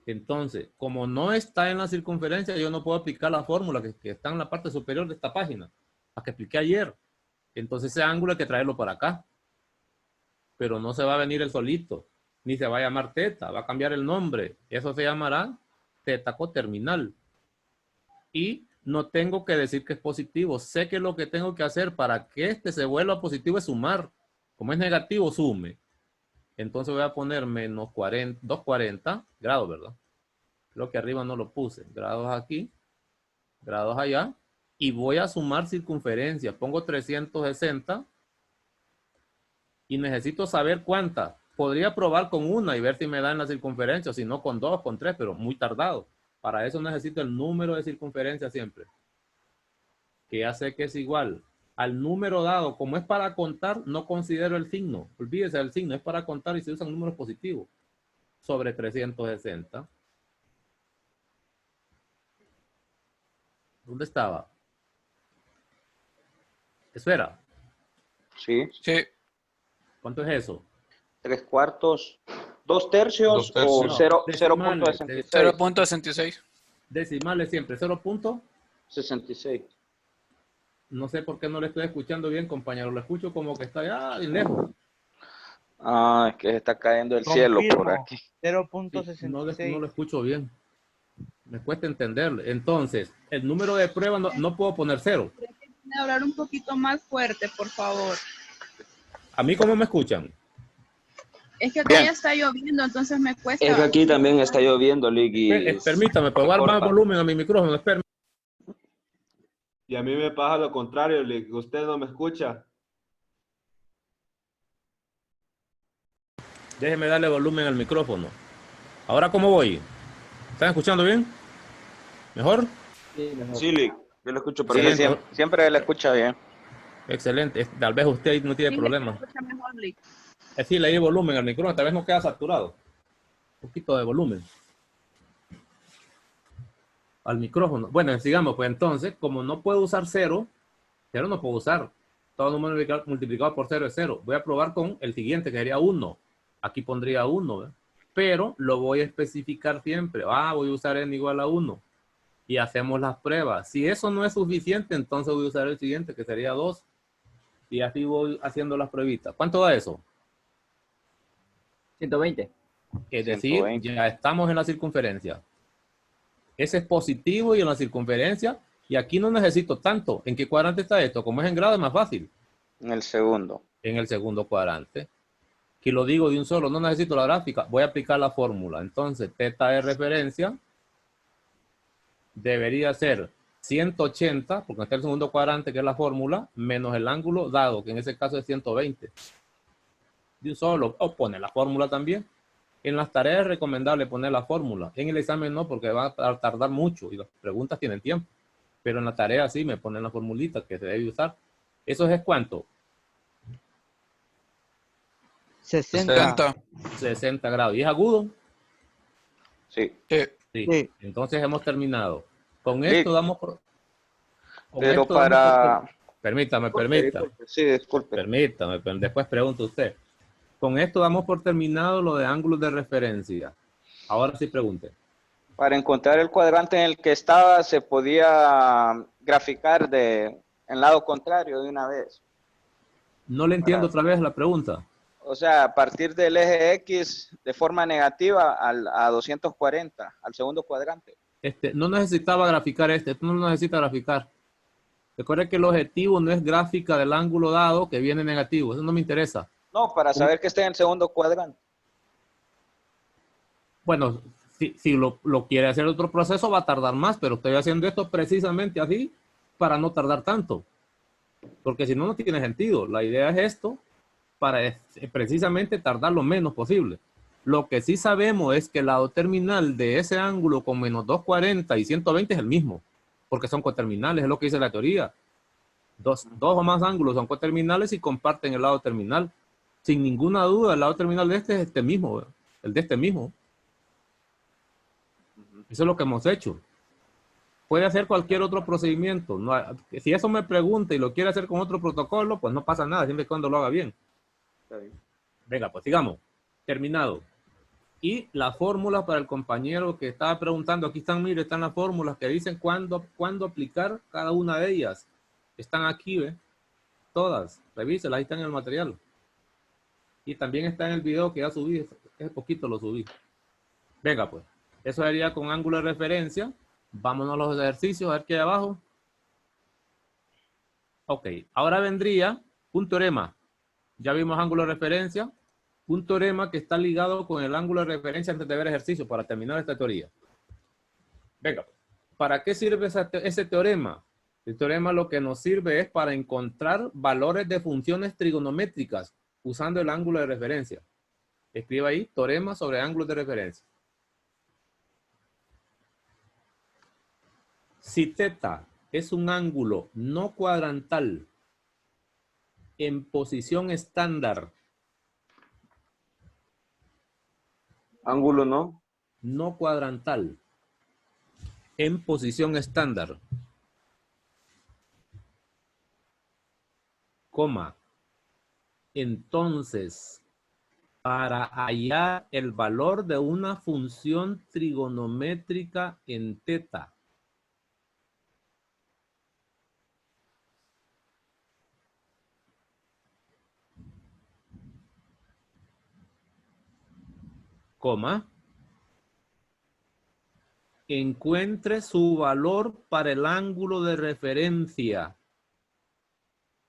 Entonces, como no está en la circunferencia, yo no puedo aplicar la fórmula que está en la parte superior de esta página, la que expliqué ayer. Entonces ese ángulo hay que traerlo para acá. Pero no se va a venir el solito, ni se va a llamar teta, va a cambiar el nombre. Eso se llamará teta coterminal. Y no tengo que decir que es positivo. Sé que lo que tengo que hacer para que este se vuelva positivo es sumar. Como es negativo, sume. Entonces voy a poner menos 40, 240 grados, ¿verdad? Creo que arriba no lo puse. Grados aquí, grados allá. Y voy a sumar circunferencia. Pongo 360. Y necesito saber cuántas. Podría probar con una y ver si me da en la circunferencia, o si no con 2, con 3, pero muy tardado. Para eso necesito el número de circunferencia siempre. Que ya sé que es igual al número dado. Como es para contar, no considero el signo. Olvídese del signo, es para contar y se usan números positivos. Sobre 360. ¿Dónde estaba? ¿Eso era? Sí. Sí. ¿Cuánto es eso? 3/4, 2/3 2/3. o No, 0.66. 0.66. Decimales siempre. 0. 66. No sé por qué no le estoy escuchando bien, compañero. Lo escucho como que está allá bien lejos. Ah, es que se está cayendo el cielo por Confirmo, aquí. Sí, no, no 0.66. lo escucho bien. Me cuesta entenderle. Entonces, el número de prueba no puedo poner 0. Puede hablar un poquito más fuerte, por favor. ¿A mí cómo me escuchan? Es que acá Bien. ya está lloviendo, entonces me cuesta. Es que aquí también está lloviendo, Licky. Permítame, ¿puedo dar más volumen a mi micrófono? Espérame. Y a mí me pasa lo contrario, Lick. Usted no me escucha. Déjeme darle volumen al micrófono. ¿Ahora cómo voy? ¿Están escuchando bien? ¿Mejor? Sí, mejor. Sí, Lick, yo lo escucho, Sí, pero siempre le escucha bien. Excelente. Tal vez usted ahí no tiene Sí, problema. se escucha mejor, Lick. Es decir, le di volumen al micrófono, tal vez no queda saturado. Un poquito de volumen al micrófono. Bueno, sigamos, pues entonces, como no puedo usar 0 no puedo usar. Todo número multiplicado por 0 es 0. Voy a probar con el siguiente, que sería 1. Aquí pondría 1, ¿verdad? Pero lo voy a especificar siempre. Voy a usar n igual a 1. Y hacemos las pruebas. Si eso no es suficiente, entonces voy a usar el siguiente, que sería 2. Y así voy haciendo las pruebitas. ¿Cuánto da eso? 120. Es decir, 120. ya estamos en la circunferencia. Ese es positivo y en la circunferencia. Y aquí no necesito tanto. ¿En qué cuadrante está esto? Como es en grado, es más fácil. En el segundo. En el segundo cuadrante. Aquí lo digo de un solo. No necesito la gráfica. Voy a aplicar la fórmula. Entonces, teta de referencia debería ser 180, porque está el segundo cuadrante, que es la fórmula, menos el ángulo dado, que en ese caso es 120. De un solo. O pone la fórmula también. En las tareas es recomendable poner la fórmula. En el examen no, porque va a tardar mucho y las preguntas tienen tiempo. Pero en la tarea sí me ponen la formulita que se debe usar. ¿Eso es cuánto? 60. 60 grados. ¿Y es agudo? Sí. Sí. Sí. Sí. Entonces hemos terminado. Con Sí. esto damos por... con Pero esto damos por- Permítame. Disculpe, sí, disculpe. Permítame, pero después pregunta usted. Con esto damos por terminado lo de ángulos de referencia. Ahora sí pregunte. Para encontrar el cuadrante en el que estaba, se podía graficar en lado contrario de una vez. No le entiendo otra vez la pregunta. O sea, a partir del eje X de forma negativa a 240, al segundo cuadrante. No necesitaba graficar esto no lo necesita graficar. Recuerde que el objetivo no es gráfica del ángulo dado que viene negativo. Eso no me interesa. No, para saber que está en el segundo cuadrante. Bueno, si lo quiere hacer otro proceso va a tardar más, pero estoy haciendo esto precisamente así para no tardar tanto. Porque si no, no tiene sentido. La idea es esto para precisamente tardar lo menos posible. Lo que sí sabemos es que el lado terminal de ese ángulo con menos 240 y 120 es el mismo, porque son coterminales, es lo que dice la teoría. Dos o más ángulos son coterminales y comparten el lado terminal. Sin ninguna duda, el lado terminal de este es este mismo, el de este mismo. Eso es lo que hemos hecho. Puede hacer cualquier otro procedimiento. No, si eso me pregunta y lo quiere hacer con otro protocolo, pues no pasa nada, siempre y cuando lo haga bien. Está bien. Venga, pues sigamos. Terminado. Y las fórmulas para el compañero que estaba preguntando, aquí están, mire, están las fórmulas que dicen cuándo aplicar cada una de ellas. Están aquí, ¿ve? Todas. Revíselas, ahí están en el material. Y también está en el video que ya subí, hace poquito lo subí. Venga, pues. Eso sería con ángulo de referencia. Vámonos a los ejercicios, a ver qué hay abajo. Ok, ahora vendría un teorema. Ya vimos ángulo de referencia. Un teorema que está ligado con el ángulo de referencia antes de ver ejercicio para terminar esta teoría. Venga, ¿para qué sirve ese teorema? El teorema lo que nos sirve es para encontrar valores de funciones trigonométricas usando el ángulo de referencia. Escriba ahí, teorema sobre ángulos de referencia. Si θ es un ángulo no cuadrantal en posición estándar, Ángulo no. no cuadrantal en posición estándar, coma, entonces, para hallar el valor de una función trigonométrica en θ, coma, encuentre su valor para el ángulo de referencia,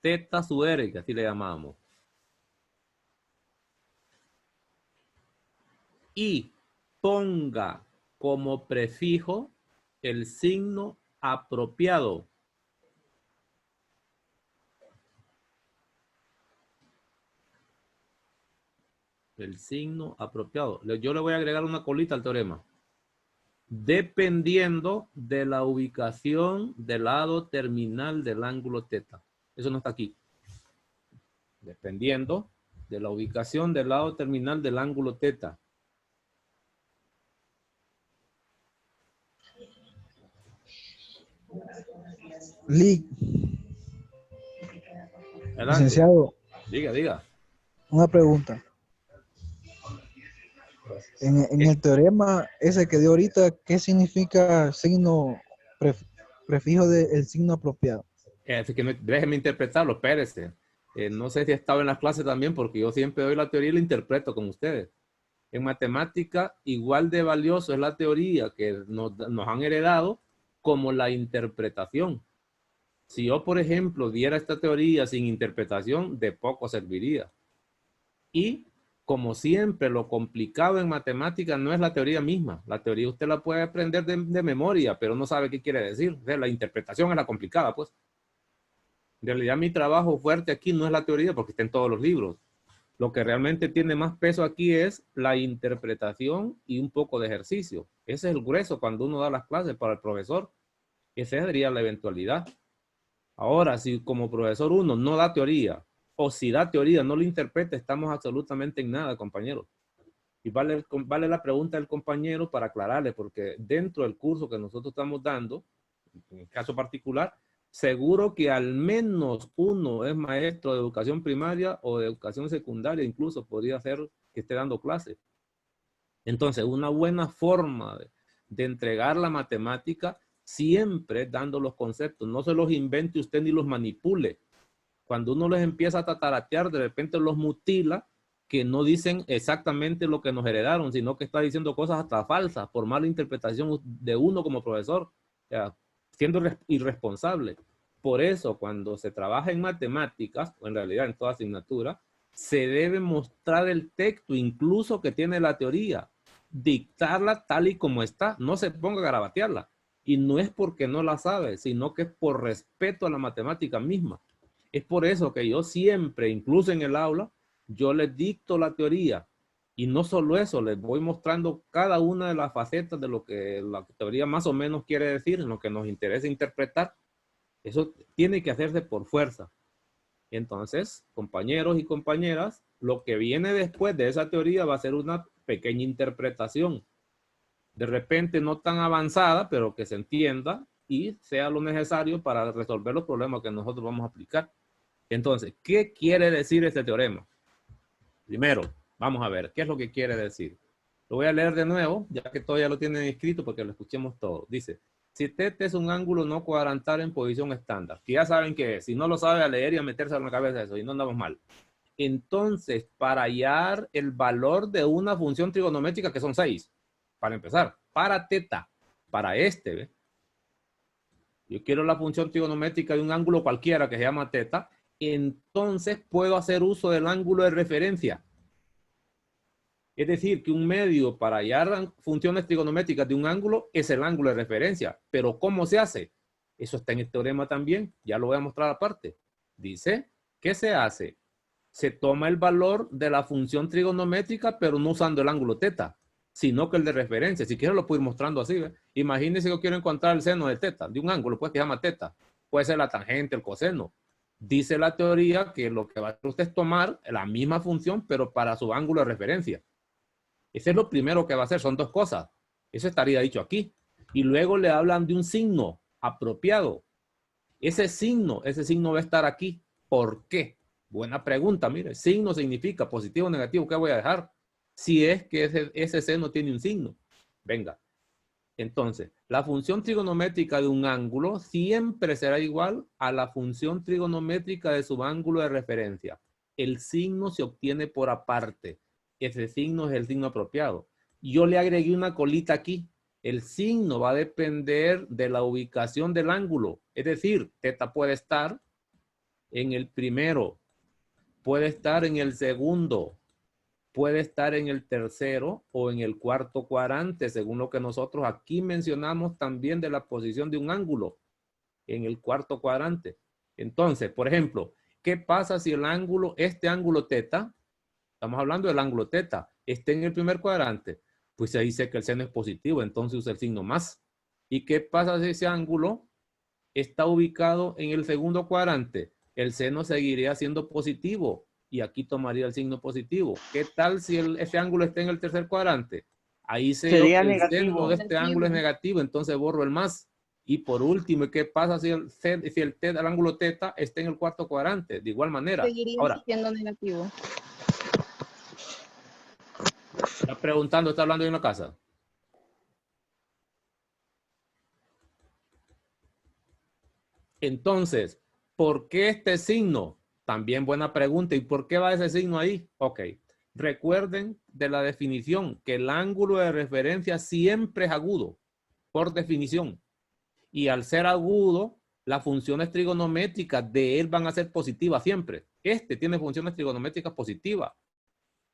θ sub r, que así le llamamos. Y ponga como prefijo el signo apropiado. El signo apropiado. Yo le voy a agregar una colita al teorema. Dependiendo de la ubicación del lado terminal del ángulo θ. Eso no está aquí. Dependiendo de la ubicación del lado terminal del ángulo θ. Adelante. Licenciado, Diga. una pregunta. En el teorema ese que dio ahorita, ¿qué significa signo prefijo del signo apropiado? Así que déjeme interpretarlo, espérese. No sé si estaba en las clases también, porque yo siempre doy la teoría y la interpreto con ustedes. En matemática, igual de valioso es la teoría que nos han heredado como la interpretación. Si yo, por ejemplo, diera esta teoría sin interpretación, de poco serviría. Y, como siempre, lo complicado en matemática no es la teoría misma. La teoría usted la puede aprender de memoria, pero no sabe qué quiere decir. O sea, la interpretación es la complicada, pues. En realidad, mi trabajo fuerte aquí no es la teoría, porque está en todos los libros. Lo que realmente tiene más peso aquí es la interpretación y un poco de ejercicio. Ese es el grueso cuando uno da las clases para el profesor. Esa sería la eventualidad. Ahora, si como profesor uno no da teoría, o si da teoría, no lo interpreta, estamos absolutamente en nada, compañeros. Y vale la pregunta del compañero para aclararle, porque dentro del curso que nosotros estamos dando, en el caso particular, seguro que al menos uno es maestro de educación primaria o de educación secundaria, incluso podría ser que esté dando clases. Entonces, una buena forma de entregar la matemática, siempre dando los conceptos. No se los invente usted ni los manipule. Cuando uno les empieza a tataratear, de repente los mutila, que no dicen exactamente lo que nos heredaron, sino que está diciendo cosas hasta falsas por mala interpretación de uno como profesor, o sea, siendo irresponsable. Por eso, cuando se trabaja en matemáticas, o en realidad en toda asignatura, se debe mostrar el texto, incluso que tiene la teoría, dictarla tal y como está, no se ponga a garabatearla. Y no es porque no la sabe, sino que es por respeto a la matemática misma. Es por eso que yo siempre, incluso en el aula, yo les dicto la teoría. Y no solo eso, les voy mostrando cada una de las facetas de lo que la teoría más o menos quiere decir, en lo que nos interesa interpretar. Eso tiene que hacerse por fuerza. Entonces, compañeros y compañeras, lo que viene después de esa teoría va a ser una pequeña interpretación. De repente no tan avanzada, pero que se entienda y sea lo necesario para resolver los problemas que nosotros vamos a aplicar. Entonces, ¿qué quiere decir este teorema? Primero, vamos a ver, ¿qué es lo que quiere decir? Lo voy a leer de nuevo, ya que todavía lo tienen escrito porque lo escuchemos todo. Dice, si θ es un ángulo no cuadrantal en posición estándar, que ya saben que es, si no lo sabe a leer y a meterse en la cabeza eso, y no andamos mal. Entonces, para hallar el valor de una función trigonométrica, que son 6, para empezar, para θ, para este, ¿ve? Yo quiero la función trigonométrica de un ángulo cualquiera que se llama θ, entonces puedo hacer uso del ángulo de referencia. Es decir, que un medio para hallar funciones trigonométricas de un ángulo es el ángulo de referencia. Pero ¿cómo se hace? Eso está en el teorema también. Ya lo voy a mostrar aparte. Dice, ¿qué se hace? Se toma el valor de la función trigonométrica, pero no usando el ángulo θ, sino que el de referencia. Si quiero lo puedo ir mostrando así. ¿Ve? Imagínense que yo quiero encontrar el seno de θ, de un ángulo, pues que se llama θ. Puede ser la tangente, el coseno. Dice la teoría que lo que va a hacer usted es tomar la misma función, pero para su ángulo de referencia. Ese es lo primero que va a hacer, son dos cosas. Eso estaría dicho aquí. Y luego le hablan de un signo apropiado. Ese signo va a estar aquí. ¿Por qué? Buena pregunta, mire. Signo significa positivo o negativo. ¿Qué voy a dejar? Si es que ese seno tiene un signo. Venga. Entonces, la función trigonométrica de un ángulo siempre será igual a la función trigonométrica de su ángulo de referencia. El signo se obtiene por aparte. Ese signo es el signo apropiado. Yo le agregué una colita aquí. El signo va a depender de la ubicación del ángulo. Es decir, θ puede estar en el primero, puede estar en el segundo, puede estar en el tercero o en el cuarto cuadrante, según lo que nosotros aquí mencionamos también de la posición de un ángulo en el cuarto cuadrante. Entonces, por ejemplo, ¿qué pasa si el ángulo, este ángulo θ, estamos hablando del ángulo θ, está en el primer cuadrante? Pues se dice que el seno es positivo, entonces usa el signo más. ¿Y qué pasa si ese ángulo está ubicado en el segundo cuadrante? El seno seguiría siendo positivo. Y aquí tomaría el signo positivo. ¿Qué tal si ese ángulo está en el tercer cuadrante? Ahí sería el seno de este ángulo es negativo, entonces borro el más. Y por último, ¿qué pasa si el ángulo θ está en el cuarto cuadrante? De igual manera. Seguiría Ahora, siendo negativo. está preguntando, ¿está hablando en la casa? Entonces, ¿por qué este signo? También buena pregunta. ¿Y por qué va ese signo ahí? Ok. Recuerden de la definición que el ángulo de referencia siempre es agudo, por definición. Y al ser agudo, las funciones trigonométricas de él van a ser positivas siempre. Este tiene funciones trigonométricas positivas,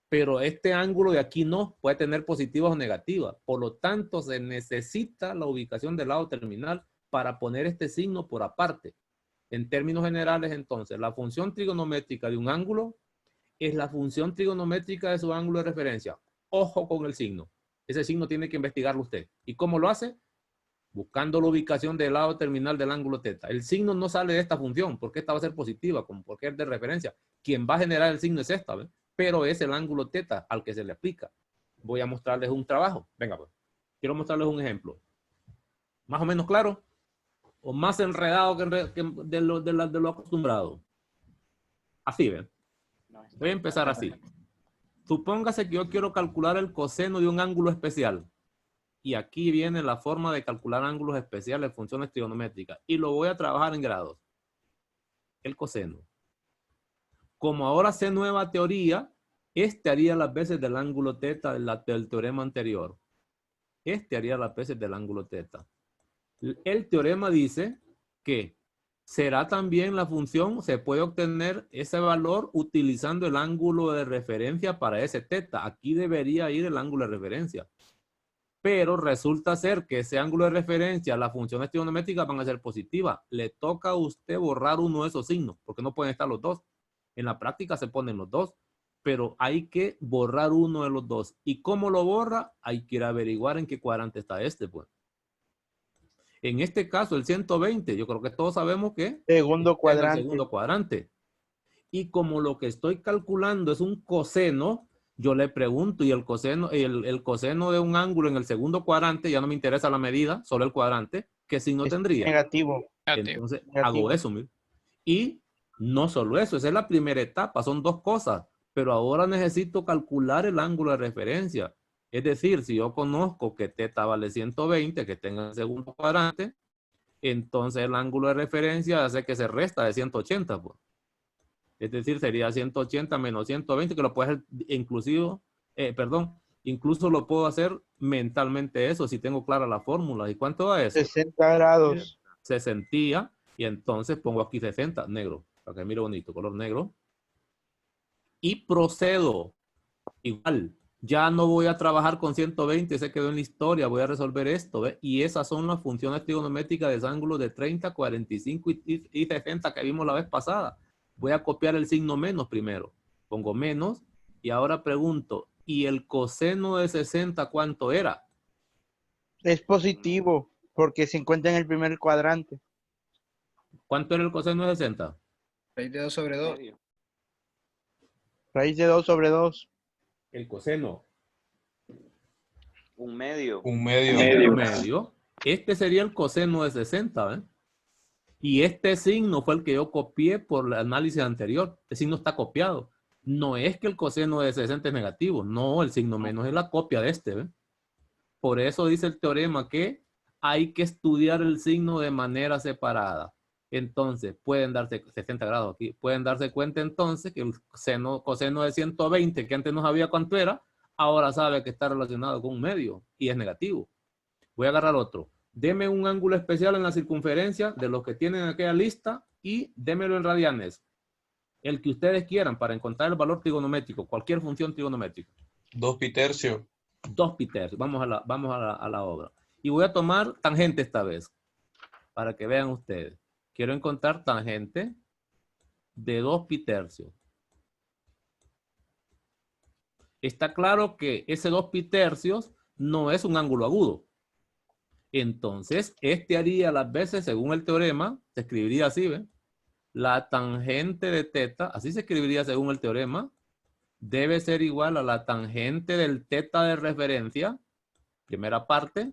pero este ángulo de aquí no, puede tener positivas o negativas. Por lo tanto, se necesita la ubicación del lado terminal para poner este signo por aparte. En términos generales, entonces, la función trigonométrica de un ángulo es la función trigonométrica de su ángulo de referencia. Ojo con el signo. Ese signo tiene que investigarlo usted. ¿Y cómo lo hace? Buscando la ubicación del lado terminal del ángulo θ. El signo no sale de esta función, porque esta va a ser positiva, como porque es de referencia. Quien va a generar el signo es esta, ¿ves? Pero es el ángulo θ al que se le aplica. Voy a mostrarles un trabajo. Venga, pues. Quiero mostrarles un ejemplo. ¿Más o menos claro? o más enredado que de lo acostumbrado. Así, ¿ven? Voy a empezar así. Supóngase que yo quiero calcular el coseno de un ángulo especial. Y aquí viene la forma de calcular ángulos especiales, funciones trigonométricas. Y lo voy a trabajar en grados. El coseno. Como ahora sé nueva teoría, este haría las veces del ángulo teta del teorema anterior. Este haría las veces del ángulo teta. El teorema dice que será también la función, se puede obtener ese valor utilizando el ángulo de referencia para ese teta. Aquí debería ir el ángulo de referencia. Pero resulta ser que ese ángulo de referencia, las funciones trigonométricas van a ser positivas. Le toca a usted borrar uno de esos signos, porque no pueden estar los dos. En la práctica se ponen los dos, pero hay que borrar uno de los dos. ¿Y cómo lo borra? Hay que ir a averiguar en qué cuadrante está este, pues. En este caso, el 120, yo creo que todos sabemos que Segundo cuadrante. en el segundo cuadrante. Y como lo que estoy calculando es un coseno, yo le pregunto, y el coseno de un ángulo en el segundo cuadrante, ya no me interesa la medida, solo el cuadrante, ¿qué signo tendría? Negativo. Entonces, Negativo. hago eso, mire. Y no solo eso, esa es la primera etapa, son dos cosas, pero ahora necesito calcular el ángulo de referencia. Es decir, si yo conozco que teta vale 120, que tenga el segundo cuadrante, entonces el ángulo de referencia hace que se resta de 180, pues. Es decir, sería 180 menos 120, que lo puedo hacer incluso lo puedo hacer mentalmente eso, si tengo clara la fórmula. ¿Y cuánto da eso? 60 grados. 60, y entonces pongo aquí 60, negro, para que mire bonito, color negro. Y procedo. Igual, ya no voy a trabajar con 120, se quedó en la historia, voy a resolver esto, ¿ve? Y esas son las funciones trigonométricas de ángulos de 30, 45 y 60 que vimos la vez pasada. Voy a copiar el signo menos primero. Pongo menos y ahora pregunto, ¿y el coseno de 60 cuánto era? Es positivo porque se encuentra en el primer cuadrante. ¿Cuánto era el coseno de 60? Raíz de 2 sobre 2. Raíz de 2 sobre 2. El coseno. Un medio. Un medio. Un medio. Este sería el coseno de 60, ¿eh? Y este signo fue el que yo copié por el análisis anterior. Este signo está copiado. No es que el coseno de 60 es negativo. No, el signo menos es la copia de este, ¿ve? Por eso dice el teorema que hay que estudiar el signo de manera separada. Entonces, pueden darse 60 grados aquí. Pueden darse cuenta entonces que el coseno de 120, que antes no sabía cuánto era, ahora sabe que está relacionado con un medio y es negativo. Voy a agarrar otro. Deme un ángulo especial en la circunferencia de los que tienen en aquella lista y démelo en radianes. El que ustedes quieran para encontrar el valor trigonométrico, cualquier función trigonométrica. 2 pi tercios. 2 pi tercios. Vamos a la obra. Y voy a tomar tangente esta vez, para que vean ustedes. Quiero encontrar tangente de 2 pi tercios. Está claro que ese 2 pi tercios no es un ángulo agudo. Entonces, este haría las veces, según el teorema, se escribiría así, ¿ve? La tangente de teta, así se escribiría según el teorema, debe ser igual a la tangente del teta de referencia, primera parte,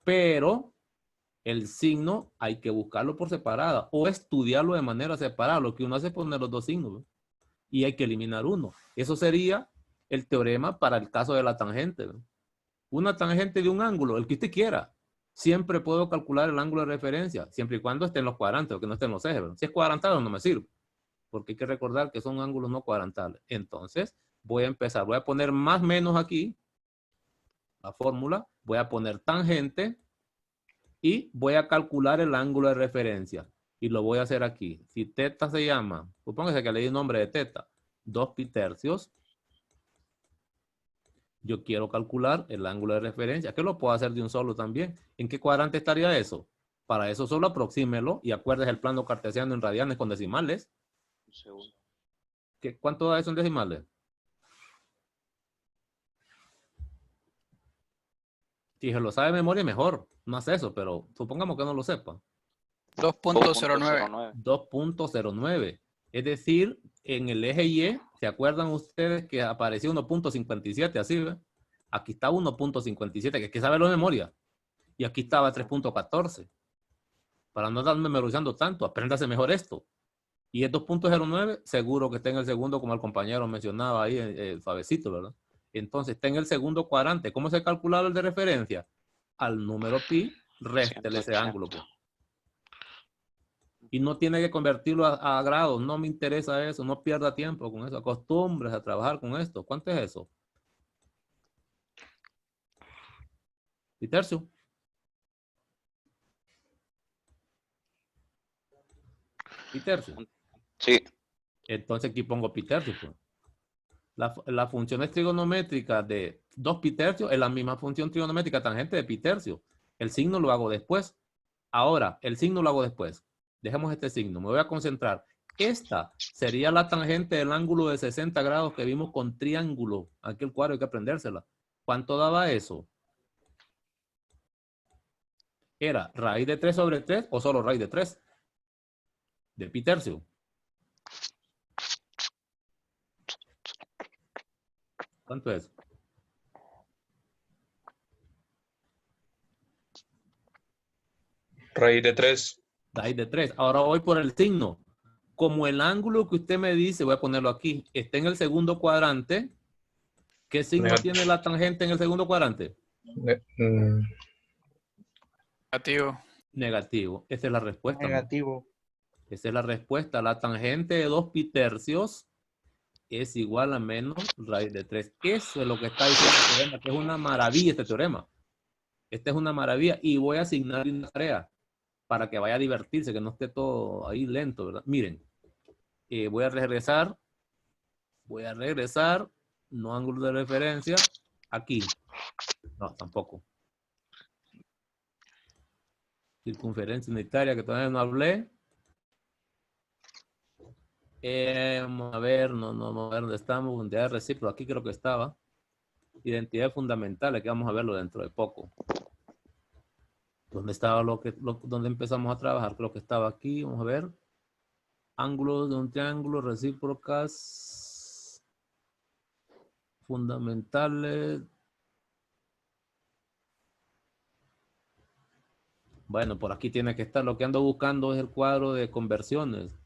pero el signo hay que buscarlo por separada o estudiarlo de manera separada. Lo que uno hace es poner los dos signos, ¿ve? Y hay que eliminar uno. Eso sería el teorema para el caso de la tangente, ¿ve? Una tangente de un ángulo, el que usted quiera. Siempre puedo calcular el ángulo de referencia, siempre y cuando esté en los cuadrantes o que no esté en los ejes. Si es cuadrantado no me sirve, porque hay que recordar que son ángulos no cuadrantales. Entonces, voy a empezar, voy a poner más menos aquí, la fórmula, voy a poner tangente y voy a calcular el ángulo de referencia. Y lo voy a hacer aquí. Si teta se llama, supóngase que le di un nombre de teta, 2 pi tercios. Yo quiero calcular el ángulo de referencia, que lo puedo hacer de un solo también. ¿En qué cuadrante estaría eso? Para eso solo aproxímelo y acuérdese el plano cartesiano en radianes con decimales. ¿Cuánto da eso en decimales? Si se lo sabe de memoria, mejor. No hace eso, pero supongamos que no lo sepa. 2.09. 2.09. Es decir, en el eje Y, ¿se acuerdan ustedes que apareció 1.57? Así, ¿ve? Aquí está 1.57, que hay que saberlo de memoria. Y aquí estaba 3.14. Para no estar memorizando tanto, apréndase mejor esto. Y es 2.09, seguro que está en el segundo, como el compañero mencionaba ahí, suavecito, ¿verdad? Entonces, está en el segundo cuadrante. ¿Cómo se calcula el de referencia? Al número pi, réstele ese 180. ángulo, pues. Y no tiene que convertirlo a grados. No me interesa eso. No pierda tiempo con eso. Acostumbres a trabajar con esto. ¿Cuánto es eso? ¿Y tercio? ¿Y tercio? Sí. Entonces aquí pongo pi tercio, pues. La función trigonométrica de 2 pi tercios es la misma función trigonométrica tangente de pi tercio. El signo lo hago después. Ahora, el signo lo hago después. Dejemos este signo. Me voy a concentrar. Esta sería la tangente del ángulo de 60 grados que vimos con triángulo. Aquí el cuadro hay que aprendérsela. ¿Cuánto daba eso? ¿Era raíz de 3 sobre 3 o solo raíz de 3? De pi tercio. ¿Cuánto es? Raíz de 3. Raíz de 3. Ahora voy por el signo. Como el ángulo que usted me dice, voy a ponerlo aquí, está en el segundo cuadrante. ¿Qué signo Negativo. tiene la tangente en el segundo cuadrante? Negativo. Negativo. Esa es la respuesta. ¿no? Negativo. Esa es la respuesta. La tangente de 2 pi tercios es igual a menos raíz de 3. Eso es lo que está diciendo el teorema, que es una maravilla este teorema. Esta es una maravilla y voy a asignar una tarea para que vaya a divertirse, que no esté todo ahí lento, ¿verdad? Miren, voy a regresar, no ángulo de referencia, aquí. No, tampoco. Circunferencia unitaria, que todavía no hablé. Vamos a ver, no, a ver dónde estamos. Unidad recíproca, aquí creo que estaba. Identidad fundamental, aquí vamos a verlo dentro de poco. ¿Dónde estaba dónde empezamos a trabajar? Creo que estaba aquí, vamos a ver. Ángulos de un triángulo, recíprocas, fundamentales. Bueno, por aquí tiene que estar. Lo que ando buscando es el cuadro de conversiones.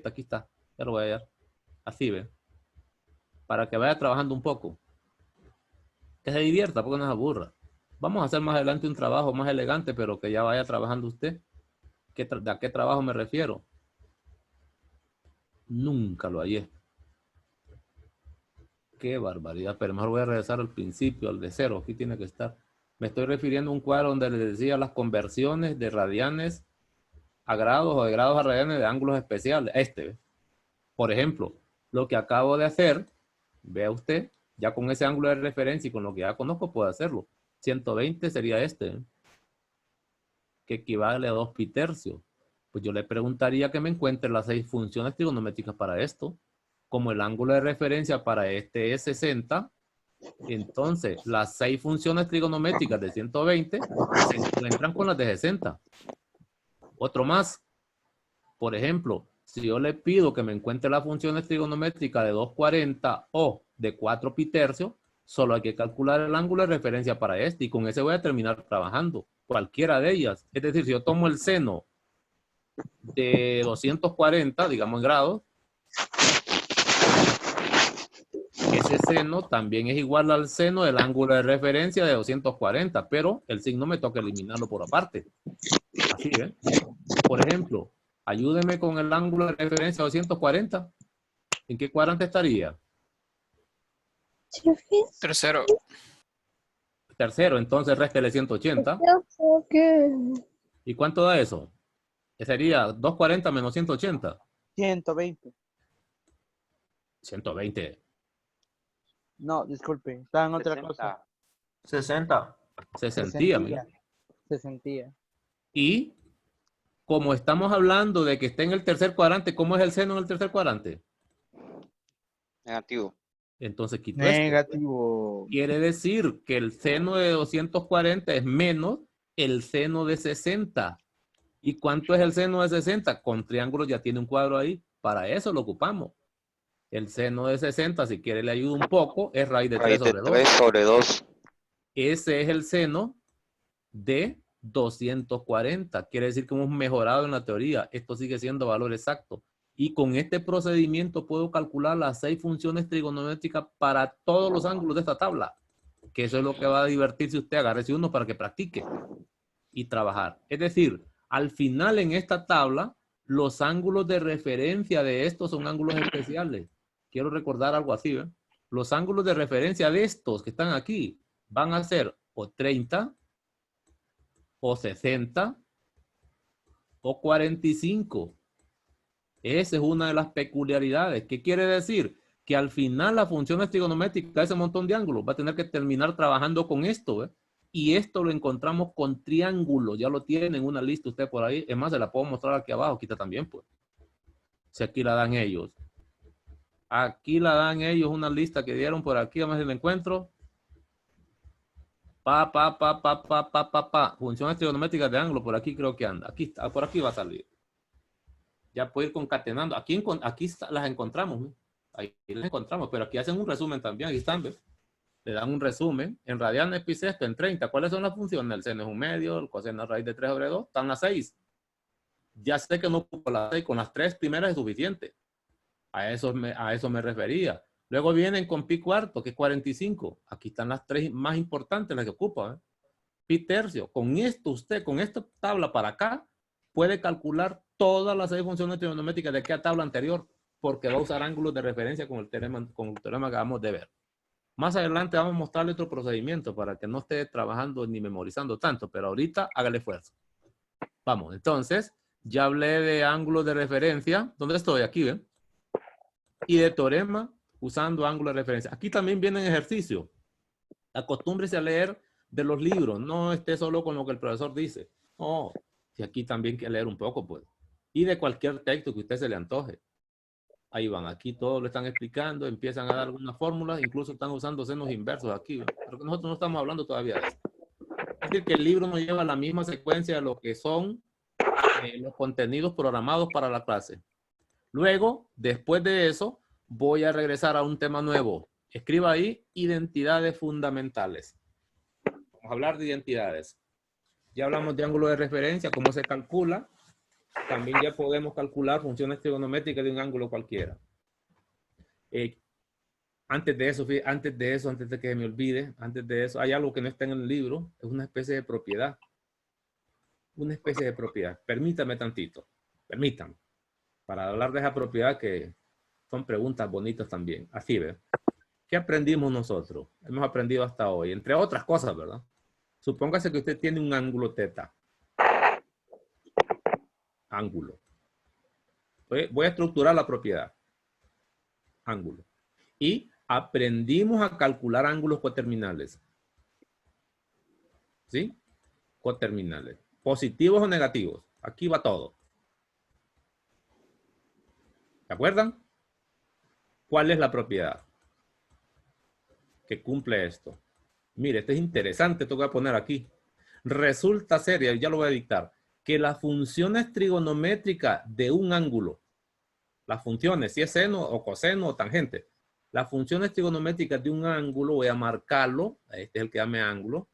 Aquí está. Ya lo voy a hallar. Así ve. Para que vaya trabajando un poco. Que se divierta, porque no se aburra. Vamos a hacer más adelante un trabajo más elegante, pero que ya vaya trabajando usted. ¿De a qué trabajo me refiero? Nunca lo hallé. Qué barbaridad. Pero mejor voy a regresar al principio, al de cero. Aquí tiene que estar. Me estoy refiriendo a un cuadro donde les decía las conversiones de radianes a grados o de grados a radianes de ángulos especiales. Por ejemplo, lo que acabo de hacer, vea usted, ya con ese ángulo de referencia y con lo que ya conozco puedo hacerlo. 120 sería que equivale a 2 pi tercios. Pues yo le preguntaría que me encuentre las 6 funciones trigonométricas para esto. Como el ángulo de referencia para este es 60, entonces las 6 funciones trigonométricas de 120 se encuentran con las de 60. Otro más. Por ejemplo, si yo le pido que me encuentre las funciones trigonométricas de 240 o de 4 pi tercios, solo hay que calcular el ángulo de referencia para este y con ese voy a terminar trabajando. Cualquiera de ellas. Es decir, si yo tomo el seno de 240, digamos en grados, ese seno también es igual al seno del ángulo de referencia de 240, pero el signo me toca eliminarlo por aparte. Así, ¿eh? Por ejemplo, ayúdeme con el ángulo de referencia 240. ¿En qué cuadrante estaría? Tercero. Tercero, entonces réstele 180. ¿Y cuánto da eso? Sería 240 menos 180. 120. 120. No, disculpe, está en otra 60. cosa. 60. Se sentía, mira. Se sentía. Y como estamos hablando de que está en el tercer cuadrante, ¿cómo es el seno en el tercer cuadrante? Negativo. Entonces quito Negativo. Quiere decir que el seno de 240 es menos el seno de 60. ¿Y cuánto es el seno de 60? Con triángulos ya tiene un cuadro ahí. Para eso lo ocupamos. El seno de 60, si quiere le ayudo un poco, es raíz de 3 sobre 2. 3 sobre 2. Ese es el seno de 240. Quiere decir que hemos mejorado en la teoría. Esto sigue siendo valor exacto. Y con este procedimiento puedo calcular las 6 funciones trigonométricas para todos los ángulos de esta tabla. Que eso es lo que va a divertirse usted. Agárrese uno para que practique y trabajar. Es decir, al final en esta tabla, los ángulos de referencia de estos son ángulos especiales. Quiero recordar algo así, ¿eh? Los ángulos de referencia de estos que están aquí van a ser o 30, o 60, o 45. Esa es una de las peculiaridades. ¿Qué quiere decir? Que al final la función trigonométrica de ese montón de ángulos va a tener que terminar trabajando con esto, ¿eh? Y esto lo encontramos con triángulos. Ya lo tienen en una lista usted por ahí. Es más, se la puedo mostrar aquí abajo. Aquí está también, pues. Si aquí la dan ellos. Aquí la dan ellos, una lista que dieron por aquí. Vamos a ver si la encuentro. Funciones trigonométricas de ángulo. Por aquí creo que anda. Aquí está, por aquí va a salir. Ya puedo ir concatenando. Aquí las encontramos, ¿no? Ahí las encontramos, pero aquí hacen un resumen también. Aquí están, ¿ves? Le dan un resumen. En radianes, pi sexto, en 30. ¿Cuáles son las funciones? El seno es 1/2, el coseno es raíz de 3 sobre 2. Están las 6. Ya sé que no ocupo las 6. Con las 3 primeras es suficiente. A eso me refería. Luego vienen con pi cuarto, que es 45. Aquí están las 3 más importantes, las que ocupa, ¿eh? Pi tercio. Con esto usted, con esta tabla para acá, puede calcular todas las 6 funciones trigonométricas de aquella tabla anterior, porque va a usar ángulos de referencia con el teorema que acabamos de ver. Más adelante vamos a mostrarle otro procedimiento para que no esté trabajando ni memorizando tanto, pero ahorita hágale esfuerzo. Vamos, entonces, ya hablé de ángulos de referencia. ¿Dónde estoy? Aquí, ¿ven? Y de teorema usando ángulos de referencia. Aquí también vienen ejercicios. Acostúmbrese a leer de los libros. No esté solo con lo que el profesor dice. No, si aquí también hay que leer un poco, pues. Y de cualquier texto que a usted se le antoje. Ahí van, aquí todos lo están explicando, empiezan a dar algunas fórmulas, incluso están usando senos inversos aquí, pero que nosotros no estamos hablando todavía de eso. Es decir, que el libro nos lleva la misma secuencia de lo que son los contenidos programados para la clase. Luego, después de eso, voy a regresar a un tema nuevo. Escriba ahí, identidades fundamentales. Vamos a hablar de identidades. Ya hablamos de ángulo de referencia, cómo se calcula. También ya podemos calcular funciones trigonométricas de un ángulo cualquiera. Antes de que me olvide, hay algo que no está en el libro, es una especie de propiedad. Una especie de propiedad. Permítame tantito, permítame, para hablar de esa propiedad que son preguntas bonitas también. Así, ¿ve? ¿Qué aprendimos nosotros? Hemos aprendido hasta hoy, entre otras cosas, ¿verdad? Supóngase que usted tiene un ángulo teta. Ángulo. Voy a estructurar la propiedad. Ángulo. Y aprendimos a calcular ángulos coterminales. ¿Sí? Coterminales. Positivos o negativos. Aquí va todo. ¿Se acuerdan? ¿Cuál es la propiedad que cumple esto? Mire, esto es interesante, esto que voy a poner aquí. Resulta ser, y ya lo voy a dictar, que las funciones trigonométricas de un ángulo, las funciones, si es seno o coseno o tangente, las funciones trigonométricas de un ángulo, voy a marcarlo, este es el que llame ángulo,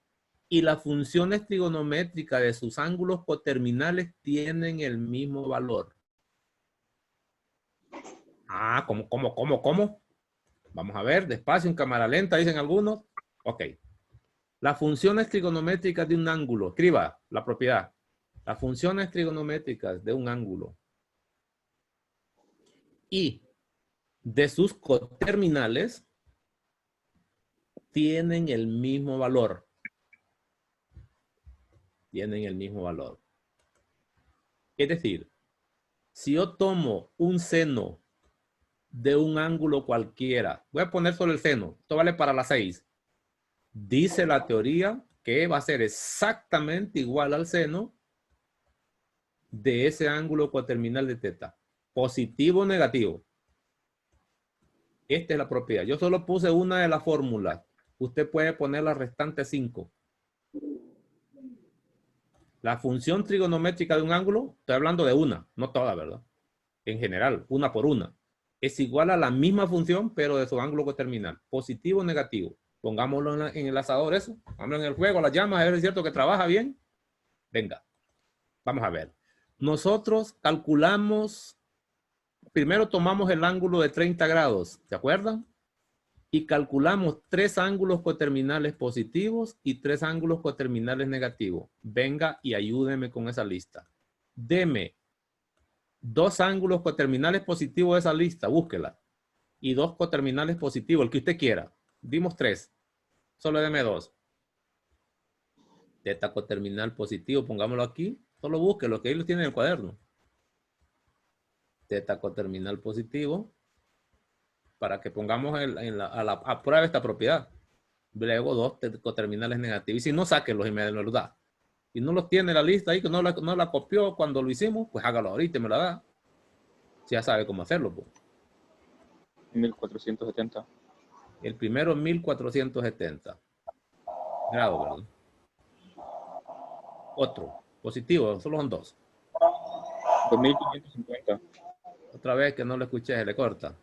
y las funciones trigonométricas de sus ángulos coterminales tienen el mismo valor. Ah, ¿cómo? Vamos a ver, despacio, en cámara lenta, dicen algunos. Ok. Las funciones trigonométricas de un ángulo, escriba la propiedad. Las funciones trigonométricas de un ángulo y de sus coterminales tienen el mismo valor. Tienen el mismo valor. Es decir, si yo tomo un seno de un ángulo cualquiera, voy a poner solo el seno, esto vale para las 6. Dice la teoría que va a ser exactamente igual al seno de ese ángulo coterminal de teta. Positivo o negativo. Esta es la propiedad. Yo solo puse una de las fórmulas. Usted puede poner las restantes 5. La función trigonométrica de un ángulo, estoy hablando de una, no toda, ¿verdad? En general, una por una. Es igual a la misma función, pero de su ángulo coterminal. Positivo o negativo. Pongámoslo en el asador eso. Vámonos en el fuego, las llamas, a ver si es cierto que trabaja bien. Venga, vamos a ver. Nosotros calculamos, primero tomamos el ángulo de 30 grados, ¿se acuerdan? Y calculamos 3 ángulos coterminales positivos y 3 ángulos coterminales negativos. Venga y ayúdeme con esa lista. Deme 2 ángulos coterminales positivos de esa lista, búsquela. Y 2 coterminales positivos, el que usted quiera. Dimos 3. Solo deme 2. Teta coterminal positivo, pongámoslo aquí. Solo búsquelo, que ahí lo tiene en el cuaderno. Teta coterminal positivo. Para que pongamos a prueba esta propiedad. Luego 2 coterminales negativos. Y si no, sáquenlos y me los da. Si no los tiene la lista ahí, que no la copió cuando lo hicimos, pues hágalo ahorita y me la da. Si ya sabe cómo hacerlo. Pues. 1470. El primero 1470 grados, ¿verdad? Otro, positivo, solo son 2. 2550. Otra vez que no lo escuché, se le corta.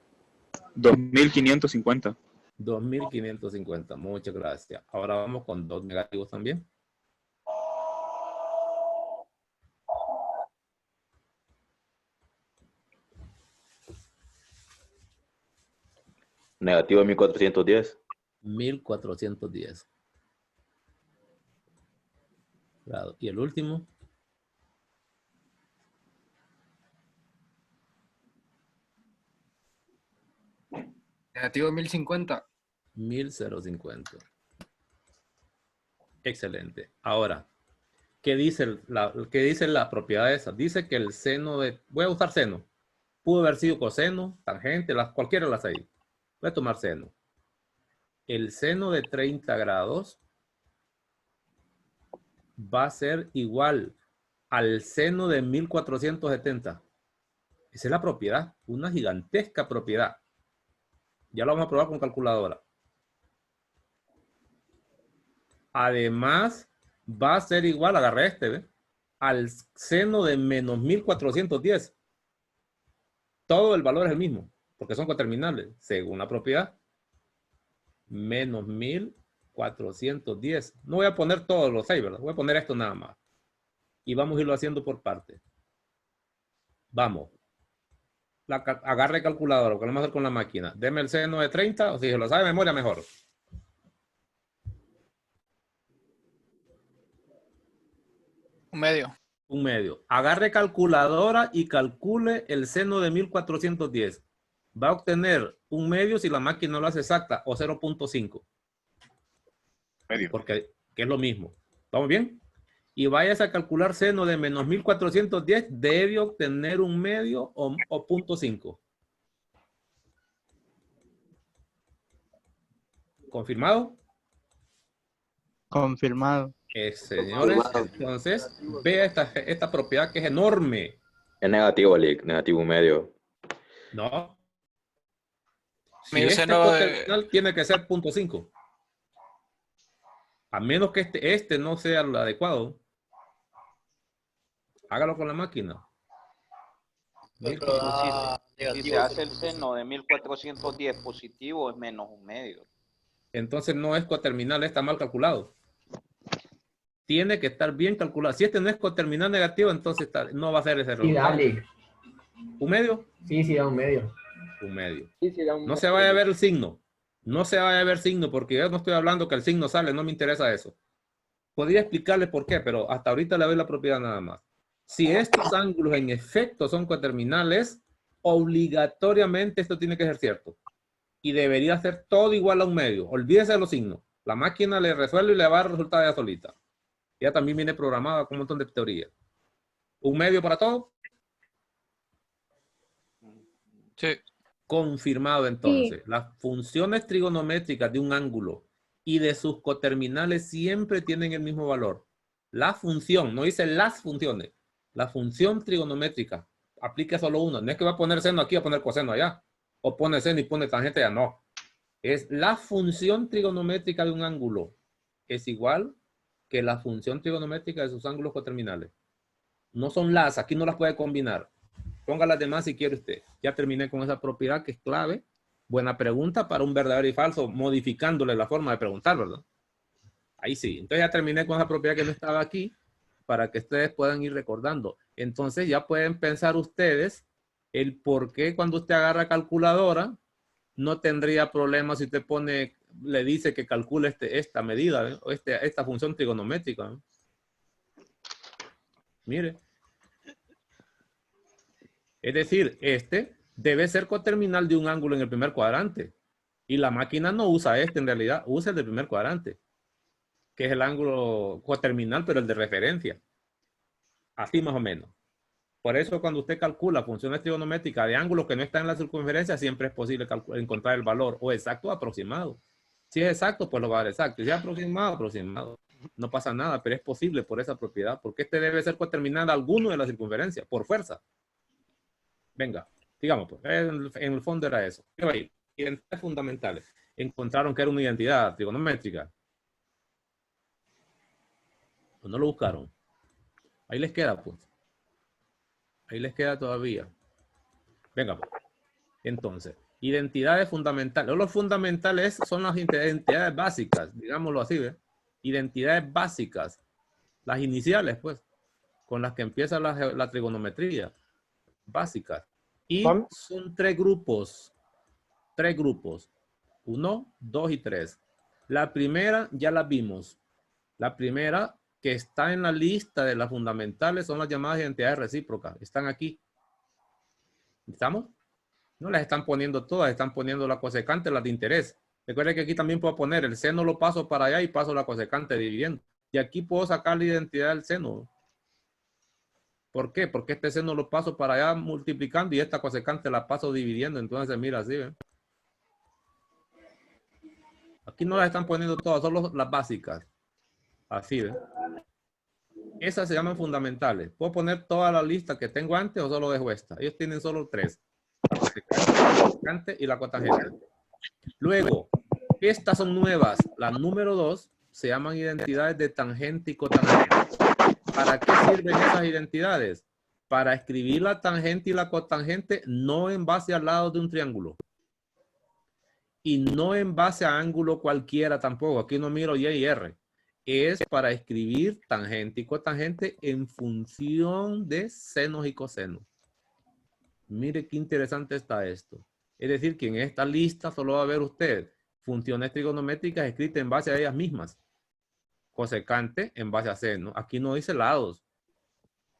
2550. 2550, muchas gracias. Ahora vamos con 2 negativos también. Negativo 1410. 1410. Claro. Y el último. Negativo 1050. 1050. Excelente. Ahora, ¿qué dice la propiedad esa? Dice que el seno de... Voy a usar seno. Pudo haber sido coseno, tangente, cualquiera de las 6. Voy a tomar seno. El seno de 30 grados va a ser igual al seno de 1470. Esa es la propiedad, una gigantesca propiedad. Ya lo vamos a probar con calculadora. Además, va a ser igual, agarré este, ¿ve? Al seno de menos 1410. Todo el valor es el mismo, porque son coterminales, según la propiedad. Menos 1410. No voy a poner todos los 6, ¿verdad? Voy a poner esto nada más. Y vamos a irlo haciendo por partes. Vamos. Agarre calculadora, lo que vamos a hacer con la máquina. Deme el seno de 30, o si se lo sabe de memoria, mejor. Un medio. Un medio. Agarre calculadora y calcule el seno de 1410. Va a obtener un medio si la máquina lo hace exacta, o 0.5. Medio. Porque que es lo mismo. ¿Vamos bien? Y vayas a calcular seno de menos 1410, debe obtener un medio o 0.5. ¿Confirmado? Confirmado. Señores, entonces, vea esta propiedad que es enorme. Es negativo, Lick. Negativo medio. No. Si Medio este seno coterminal tiene que ser 0.5. A menos que este no sea lo adecuado. Hágalo con la máquina. Si se hace el seno de 1410 positivo, es menos un medio. Entonces no es coterminal, está mal calculado. Tiene que estar bien calculado. Si este no es coterminal negativo, entonces no va a ser ese error. Sí, dale. ¿Un medio? Sí, da un medio. Un medio. Sí, da un No medio. se vaya a ver el signo. No se vaya a ver signo, porque yo no estoy hablando que el signo sale, no me interesa eso. Podría explicarle por qué, pero hasta ahorita le doy la propiedad nada más. Si estos ángulos en efecto son coterminales, obligatoriamente esto tiene que ser cierto. Y debería ser todo igual a un medio. Olvídese de los signos. La máquina le resuelve y le va a resultar ya solita. Ya también viene programada con un montón de teorías. ¿Un medio para todo? Sí. Confirmado entonces. Las funciones trigonométricas de un ángulo y de sus coterminales siempre tienen el mismo valor. La función, no dice las funciones. La función trigonométrica aplica solo una. No es que va a poner seno aquí, va a poner coseno allá. O pone seno y pone tangente allá. No. Es la función trigonométrica de un ángulo. Es igual que la función trigonométrica de sus ángulos coterminales. No son las, aquí no las puede combinar. Ponga las demás si quiere usted. Ya terminé con esa propiedad que es clave. Buena pregunta para un verdadero y falso, modificándole la forma de preguntar, ¿verdad? Ahí sí. Entonces ya terminé con esa propiedad que no estaba aquí. para que ustedes puedan ir recordando. Entonces ya pueden pensar ustedes el por qué cuando usted agarra calculadora no tendría problema si usted pone, le dice que calcule esta medida, o esta función trigonométrica. Mire. Es decir, debe ser coterminal de un ángulo en el primer cuadrante. Y la máquina no usa en realidad, usa el del primer cuadrante, que es el ángulo coterminal, pero el de referencia. Así más o menos. Por eso cuando usted calcula funciones trigonométricas de ángulos que no están en la circunferencia, siempre es posible encontrar el valor o exacto o aproximado. Si es exacto, pues lo va a dar exacto. Si es aproximado, aproximado. No pasa nada, pero es posible por esa propiedad, porque debe ser coterminal a alguno de la circunferencia, por fuerza. Venga, digamos, pues, en el fondo era eso. ¿Qué va a ir? Identidades fundamentales. Encontraron que era una identidad trigonométrica. Pues no lo buscaron. Ahí les queda, pues. Ahí les queda todavía. Venga, pues. Entonces, identidades fundamentales. Los fundamentales son las identidades básicas, digámoslo así, ¿ve? Identidades básicas. Las iniciales, pues, con las que empieza la trigonometría. Básicas. Y son tres grupos. 1, 2 y 3. La primera ya la vimos. La primera que está en la lista de las fundamentales son las llamadas identidades recíprocas. Están aquí. ¿Estamos? No las están poniendo todas, están poniendo la cosecante, las de interés. Recuerden que aquí también puedo poner el seno, lo paso para allá y paso la cosecante dividiendo. Y aquí puedo sacar la identidad del seno. ¿Por qué? Porque este seno lo paso para allá multiplicando y esta cosecante la paso dividiendo. Entonces mira así, ¿ven? Aquí no las están poniendo todas, solo las básicas. Así, ¿ven? Esas se llaman fundamentales. ¿Puedo poner toda la lista que tengo antes o solo dejo esta? Ellos tienen solo 3. La cosecante y la cotangente. Luego, estas son nuevas. La número 2 se llaman identidades de tangente y cotangente. ¿Para qué sirven esas identidades? Para escribir la tangente y la cotangente no en base al lado de un triángulo. Y no en base a ángulo cualquiera tampoco. Aquí no miro Y y R. Es para escribir tangente y cotangente en función de senos y cosenos. Mire qué interesante está esto. Es decir, que en esta lista solo va a ver usted funciones trigonométricas escritas en base a ellas mismas. Cosecante en base a seno. Aquí no dice lados.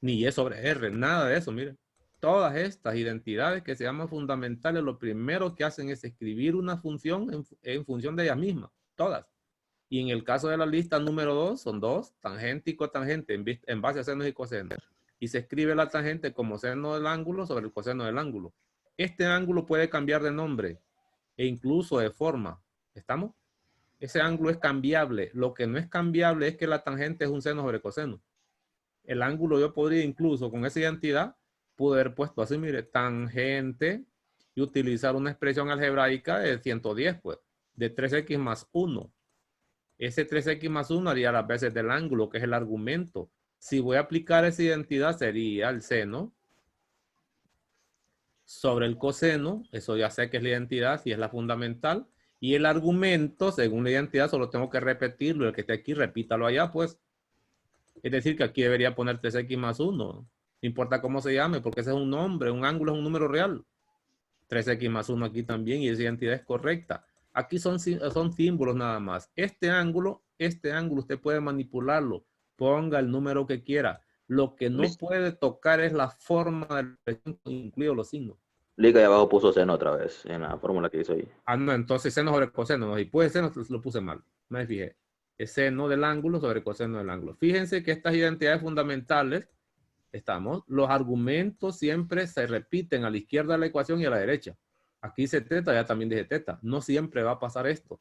Ni Y sobre R. Nada de eso, mire. Todas estas identidades que se llaman fundamentales, lo primero que hacen es escribir una función en función de ellas mismas. Todas. Y en el caso de la lista número 2, son 2, tangente y cotangente en base a senos y cosenos. Y se escribe la tangente como seno del ángulo sobre el coseno del ángulo. Este ángulo puede cambiar de nombre e incluso de forma. ¿Estamos? Ese ángulo es cambiable. Lo que no es cambiable es que la tangente es un seno sobre coseno. El ángulo yo podría incluso con esa identidad pude haber puesto así, mire, tangente y utilizar una expresión algebraica de 110, pues, de 3x más 1. Ese 3x más 1 haría las veces del ángulo, que es el argumento. Si voy a aplicar esa identidad, sería el seno sobre el coseno. Eso ya sé que es la identidad, si es la fundamental. Y el argumento, según la identidad, solo tengo que repetirlo. El que esté aquí, repítalo allá, pues. Es decir, que aquí debería poner 3x más 1. No importa cómo se llame, porque ese es un nombre. Un ángulo es un número real. 3x más 1 aquí también, y esa identidad es correcta. Aquí son símbolos nada más. Este ángulo usted puede manipularlo. Ponga el número que quiera. Lo que no puede tocar es la forma de la expresión, incluidos los signos. Liga ahí abajo puso seno otra vez, en la fórmula que hizo ahí. Ah, no, entonces seno sobre coseno. No, y puede seno, lo puse mal. No me fijé. Es seno del ángulo sobre coseno del ángulo. Fíjense que estas identidades fundamentales, los argumentos siempre se repiten a la izquierda de la ecuación y a la derecha. Aquí dice teta, ya también dije teta. No siempre va a pasar esto.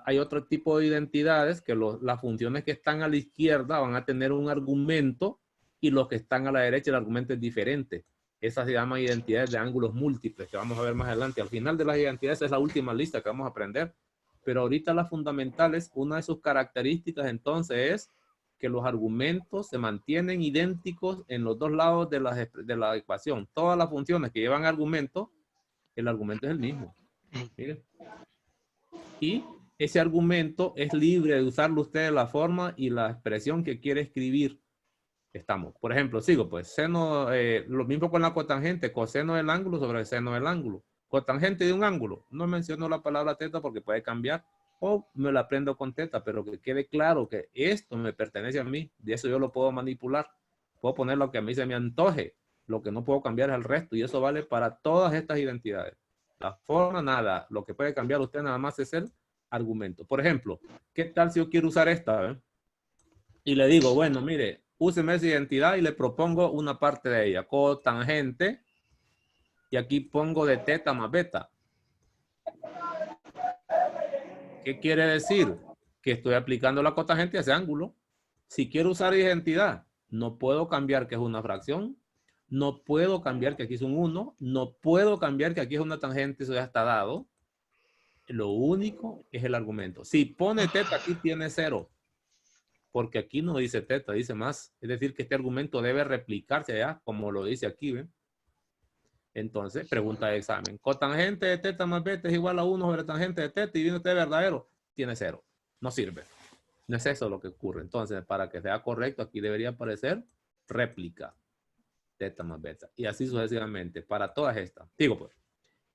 Hay otro tipo de identidades que las funciones que están a la izquierda van a tener un argumento y los que están a la derecha el argumento es diferente. Esas se llaman identidades de ángulos múltiples que vamos a ver más adelante. Al final de las identidades es la última lista que vamos a aprender. Pero ahorita las fundamentales, una de sus características entonces es que los argumentos se mantienen idénticos en los dos lados de la ecuación. Todas las funciones que llevan argumento, el argumento es el mismo. Miren. Y ese argumento es libre de usarlo usted de la forma y la expresión que quiere escribir. Estamos. Por ejemplo, sigo pues, seno, lo mismo con la cotangente, coseno del ángulo sobre el seno del ángulo. Cotangente de un ángulo. No menciono la palabra teta porque puede cambiar. O me la aprendo con teta, pero que quede claro que esto me pertenece a mí. De eso yo lo puedo manipular. Puedo poner lo que a mí se me antoje. Lo que no puedo cambiar es el resto. Y eso vale para todas estas identidades. La forma, nada. Lo que puede cambiar usted nada más es el argumento. Por ejemplo, ¿qué tal si yo quiero usar esta? Y le digo, bueno, mire, úseme esa identidad y le propongo una parte de ella. Cotangente. Y aquí pongo de teta más beta. ¿Qué quiere decir? Que estoy aplicando la cotangente a ese ángulo. Si quiero usar identidad, no puedo cambiar que es una fracción. No puedo cambiar que aquí es un 1. No puedo cambiar que aquí es una tangente. Eso ya está dado. Lo único es el argumento. Si pone teta, aquí tiene 0. Porque aquí no dice teta, dice más. Es decir, que este argumento debe replicarse allá, como lo dice aquí, ¿ven? Entonces, pregunta de examen. Cotangente de teta más beta es igual a 1 sobre tangente de teta y viene usted verdadero. Tiene 0. No sirve. No es eso lo que ocurre. Entonces, para que sea correcto, aquí debería aparecer réplica. Teta más beta. Y así sucesivamente. Para todas estas. Digo pues,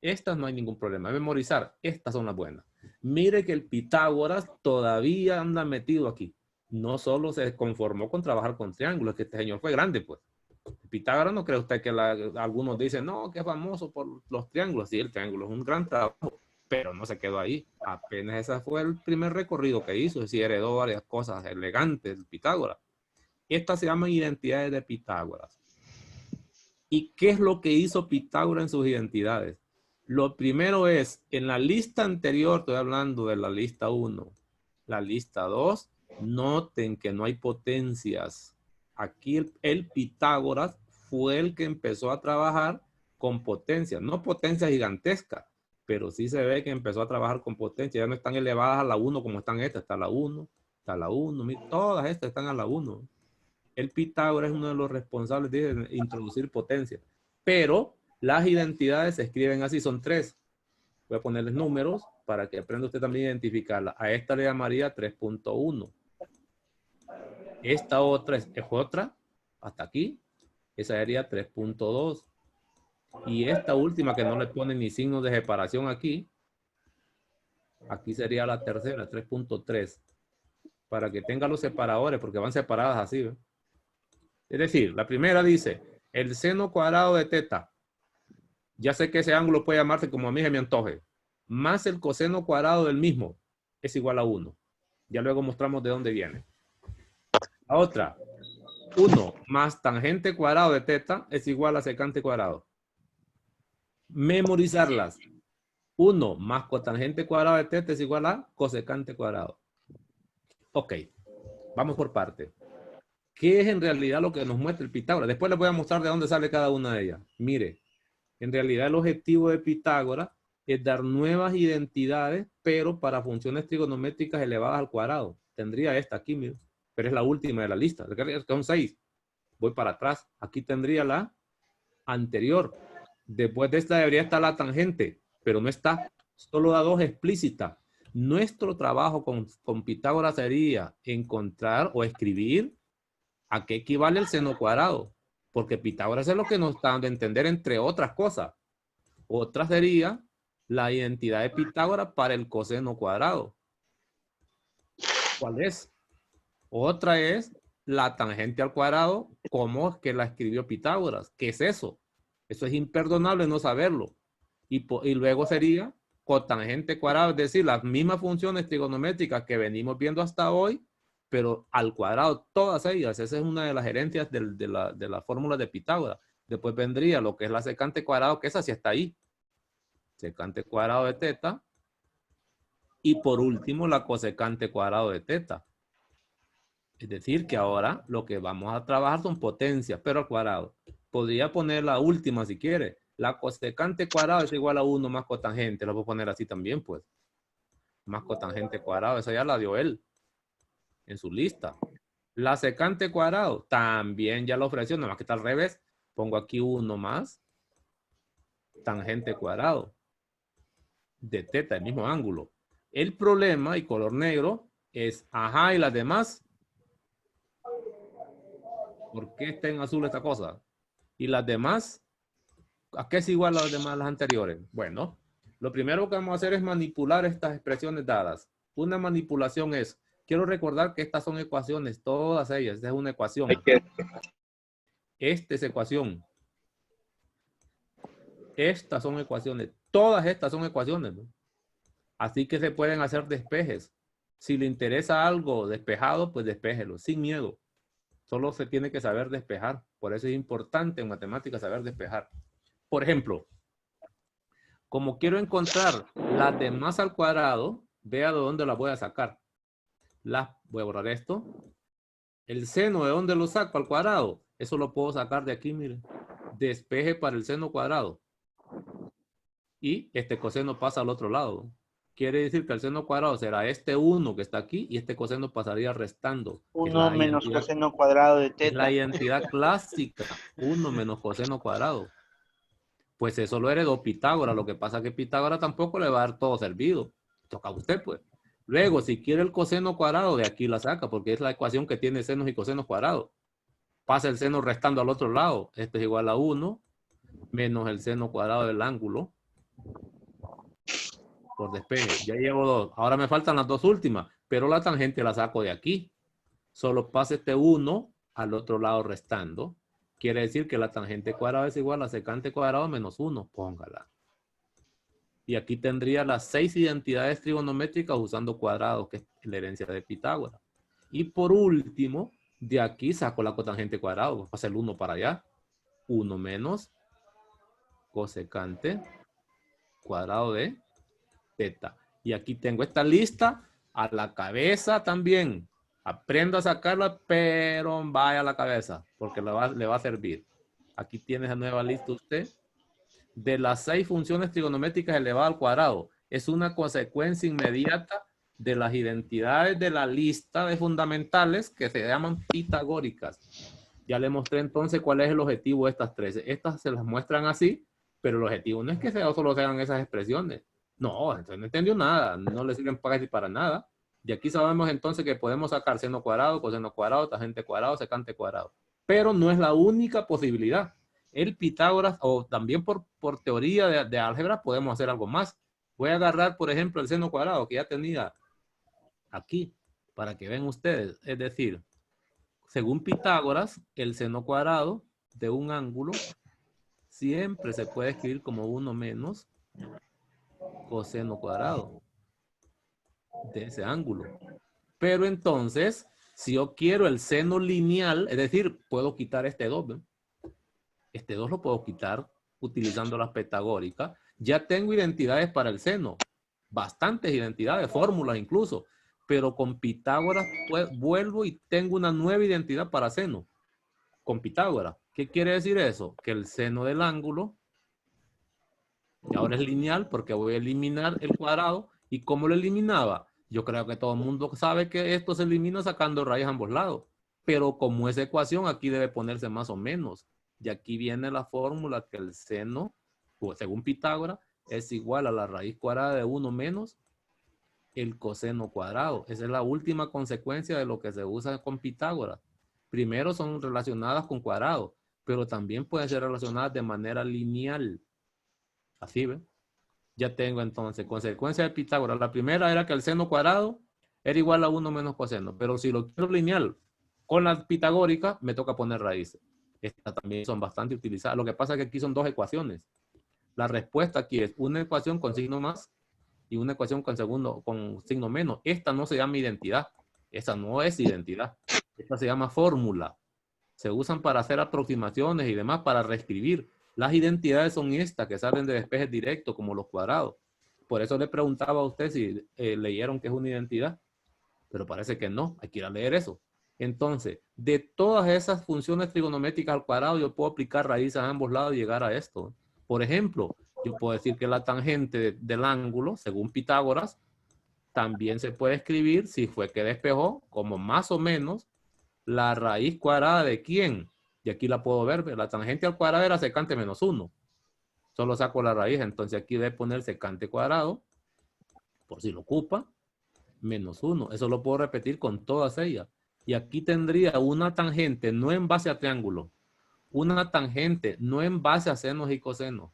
estas no hay ningún problema. Memorizar. Estas son las buenas. Mire que el Pitágoras todavía anda metido aquí. No solo se conformó con trabajar con triángulos, que este señor fue grande pues. Pitágoras, ¿no cree usted que algunos dicen, no, que es famoso por los triángulos? Sí, el triángulo es un gran trabajo, pero no se quedó ahí. Apenas ese fue el primer recorrido que hizo, es decir, heredó varias cosas elegantes de Pitágoras. Estas se llaman identidades de Pitágoras. ¿Y qué es lo que hizo Pitágoras en sus identidades? Lo primero es, en la lista anterior, estoy hablando de la lista 1, la lista 2, noten que no hay potencias. Aquí el Pitágoras fue el que empezó a trabajar con potencias, no potencias gigantescas, pero sí se ve que empezó a trabajar con potencias. Ya no están elevadas a la 1 como están estas, está la 1, está la 1, todas estas están a la 1. El Pitágoras es uno de los responsables de introducir potencia, pero las identidades se escriben así, son 3. Voy a ponerles números para que aprenda usted también a identificarla. A esta le llamaría 3.1. Esta otra es otra, hasta aquí, esa sería 3.2. Y esta última que no le pone ni signos de separación aquí sería la tercera, 3.3. Para que tenga los separadores, porque van separadas así, ¿ve? Es decir, la primera dice, el seno cuadrado de teta. Ya sé que ese ángulo puede llamarse como a mí se me antoje. Más el coseno cuadrado del mismo es igual a 1. Ya luego mostramos de dónde viene. La otra, 1 más tangente cuadrado de teta es igual a secante cuadrado. Memorizarlas. 1 más cotangente cuadrado de teta es igual a cosecante cuadrado. Ok, vamos por parte. ¿Qué es en realidad lo que nos muestra el Pitágoras? Después les voy a mostrar de dónde sale cada una de ellas. Mire, en realidad el objetivo de Pitágoras es dar nuevas identidades, pero para funciones trigonométricas elevadas al cuadrado. Tendría esta aquí, mire. Pero es la última de la lista. Son 6. Voy para atrás. Aquí tendría la anterior. Después de esta debería estar la tangente, pero no está. Solo da 2 explícitas. Nuestro trabajo con Pitágoras sería encontrar o escribir a qué equivale el seno cuadrado. Porque Pitágoras es lo que nos está dando a entender, entre otras cosas. Otra sería la identidad de Pitágoras para el coseno cuadrado. ¿Cuál es? Otra es la tangente al cuadrado, ¿cómo es que la escribió Pitágoras? ¿Qué es eso? Eso es imperdonable no saberlo. Y luego sería cotangente cuadrado, es decir, las mismas funciones trigonométricas que venimos viendo hasta hoy, pero al cuadrado, todas ellas. Esa es una de las herencias de la fórmula de Pitágoras. Después vendría lo que es la secante cuadrado, que esa sí está ahí. Secante cuadrado de teta. Y por último, la cosecante cuadrado de teta. Es decir, que ahora lo que vamos a trabajar son potencias, pero al cuadrado. Podría poner la última si quiere. La cosecante cuadrado es igual a 1 más cotangente. Lo puedo poner así también, pues. Más cotangente cuadrado. Esa ya la dio él en su lista. La secante cuadrado también ya lo ofreció, nada más que está al revés. Pongo aquí 1 más tangente cuadrado de teta, el mismo ángulo. El problema, y color negro, es, ajá, y las demás. ¿Por qué está en azul esta cosa? Y las demás, ¿a qué es igual a las demás, las anteriores? Bueno, lo primero que vamos a hacer es manipular estas expresiones dadas. Una manipulación es, quiero recordar que estas son ecuaciones, todas ellas, esta es una ecuación. Esta es ecuación. Estas son ecuaciones. Todas estas son ecuaciones, ¿no? Así que se pueden hacer despejes. Si le interesa algo despejado, pues despéjelo, sin miedo. Solo se tiene que saber despejar. Por eso es importante en matemáticas saber despejar. Por ejemplo, como quiero encontrar las demás al cuadrado, vea de dónde las voy a sacar. Voy a borrar esto. El seno, ¿de dónde lo saco al cuadrado? Eso lo puedo sacar de aquí, miren. Despeje para el seno cuadrado. Y este coseno pasa al otro lado. Quiere decir que el seno cuadrado será este 1 que está aquí y este coseno pasaría restando. 1 menos coseno cuadrado de teta. Es la identidad clásica. 1 menos coseno cuadrado. Pues eso lo heredó Pitágoras. Lo que pasa es que Pitágoras tampoco le va a dar todo servido. Toca a usted, pues. Luego, si quiere el coseno cuadrado, de aquí la saca, porque es la ecuación que tiene senos y cosenos cuadrados. Pasa el seno restando al otro lado. Esto es igual a 1 menos el seno cuadrado del ángulo por despeje. Ya llevo 2. Ahora me faltan las dos últimas, pero la tangente la saco de aquí. Solo pasa este 1 al otro lado restando. Quiere decir que la tangente cuadrada es igual a secante cuadrado menos 1. Póngala. Y aquí tendría las 6 identidades trigonométricas usando cuadrados, que es la herencia de Pitágoras. Y por último, de aquí saco la cotangente cuadrado. Pasa el 1 para allá. 1 menos cosecante cuadrado de teta. Y aquí tengo esta lista a la cabeza también. Aprenda a sacarla, pero vaya a la cabeza, porque le va a servir. Aquí tiene esa nueva lista usted. De las 6 funciones trigonométricas elevadas al cuadrado. Es una consecuencia inmediata de las identidades de la lista de fundamentales que se llaman pitagóricas. Ya le mostré entonces cuál es el objetivo de estas 13. Estas se las muestran así, pero el objetivo no es que solo sean esas expresiones. No, entonces no entendió nada. No le sirven para nada. Y aquí sabemos entonces que podemos sacar seno cuadrado, coseno cuadrado, tangente cuadrado, secante cuadrado. Pero no es la única posibilidad. El Pitágoras, o también por teoría de álgebra, podemos hacer algo más. Voy a agarrar, por ejemplo, el seno cuadrado que ya tenía aquí, para que vean ustedes. Es decir, según Pitágoras, el seno cuadrado de un ángulo siempre se puede escribir como 1 menos coseno cuadrado de ese ángulo. Pero entonces, si yo quiero el seno lineal, es decir, puedo quitar este 2, ¿ven? Este 2 lo puedo quitar utilizando las pitagóricas. Ya tengo identidades para el seno. Bastantes identidades, fórmulas incluso. Pero con Pitágoras vuelvo y tengo una nueva identidad para seno. Con Pitágoras. ¿Qué quiere decir eso? Que el seno del ángulo ahora es lineal porque voy a eliminar el cuadrado. ¿Y cómo lo eliminaba? Yo creo que todo el mundo sabe que esto se elimina sacando raíz a ambos lados. Pero como esa ecuación aquí debe ponerse más o menos. Y aquí viene la fórmula que el seno, según Pitágoras, es igual a la raíz cuadrada de 1 menos el coseno cuadrado. Esa es la última consecuencia de lo que se usa con Pitágoras. Primero son relacionadas con cuadrados, pero también pueden ser relacionadas de manera lineal. Así, ¿ven? Ya tengo entonces consecuencia de Pitágoras. La primera era que el seno cuadrado era igual a 1 menos coseno, pero si lo quiero lineal con la pitagórica, me toca poner raíces. Estas también son bastante utilizadas. Lo que pasa es que aquí son 2 ecuaciones. La respuesta aquí es una ecuación con signo más y una ecuación con signo menos. Esta no se llama identidad. Esta no es identidad. Esta se llama fórmula. Se usan para hacer aproximaciones y demás, para reescribir. Las identidades son estas que salen de despejes directos, como los cuadrados. Por eso le preguntaba a usted si leyeron que es una identidad. Pero parece que no. Hay que ir a leer eso. Entonces, de todas esas funciones trigonométricas al cuadrado, yo puedo aplicar raíces a ambos lados y llegar a esto. Por ejemplo, yo puedo decir que la tangente del ángulo, según Pitágoras, también se puede escribir, si fue que despejó, como más o menos la raíz cuadrada de ¿quién? Y aquí la puedo ver, la tangente al cuadrado era secante menos 1. Solo saco la raíz, entonces aquí debe poner secante cuadrado, por si lo ocupa, menos 1. Eso lo puedo repetir con todas ellas. Y aquí tendría una tangente, no en base a triángulo. Una tangente, no en base a senos y cosenos.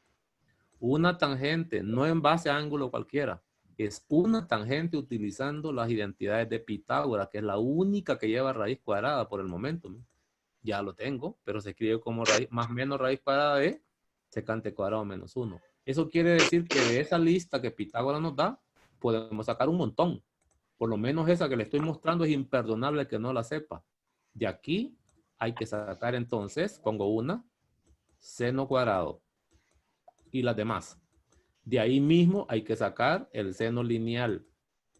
Una tangente, no en base a ángulo cualquiera. Es una tangente utilizando las identidades de Pitágoras, que es la única que lleva raíz cuadrada por el momento, ¿no? Ya lo tengo, pero se escribe como raíz, más menos raíz cuadrada de secante cuadrado menos 1. Eso quiere decir que de esa lista que Pitágoras nos da, podemos sacar un montón. Por lo menos esa que le estoy mostrando es imperdonable que no la sepa. De aquí hay que sacar entonces, pongo una, seno cuadrado y las demás. De ahí mismo hay que sacar el seno lineal.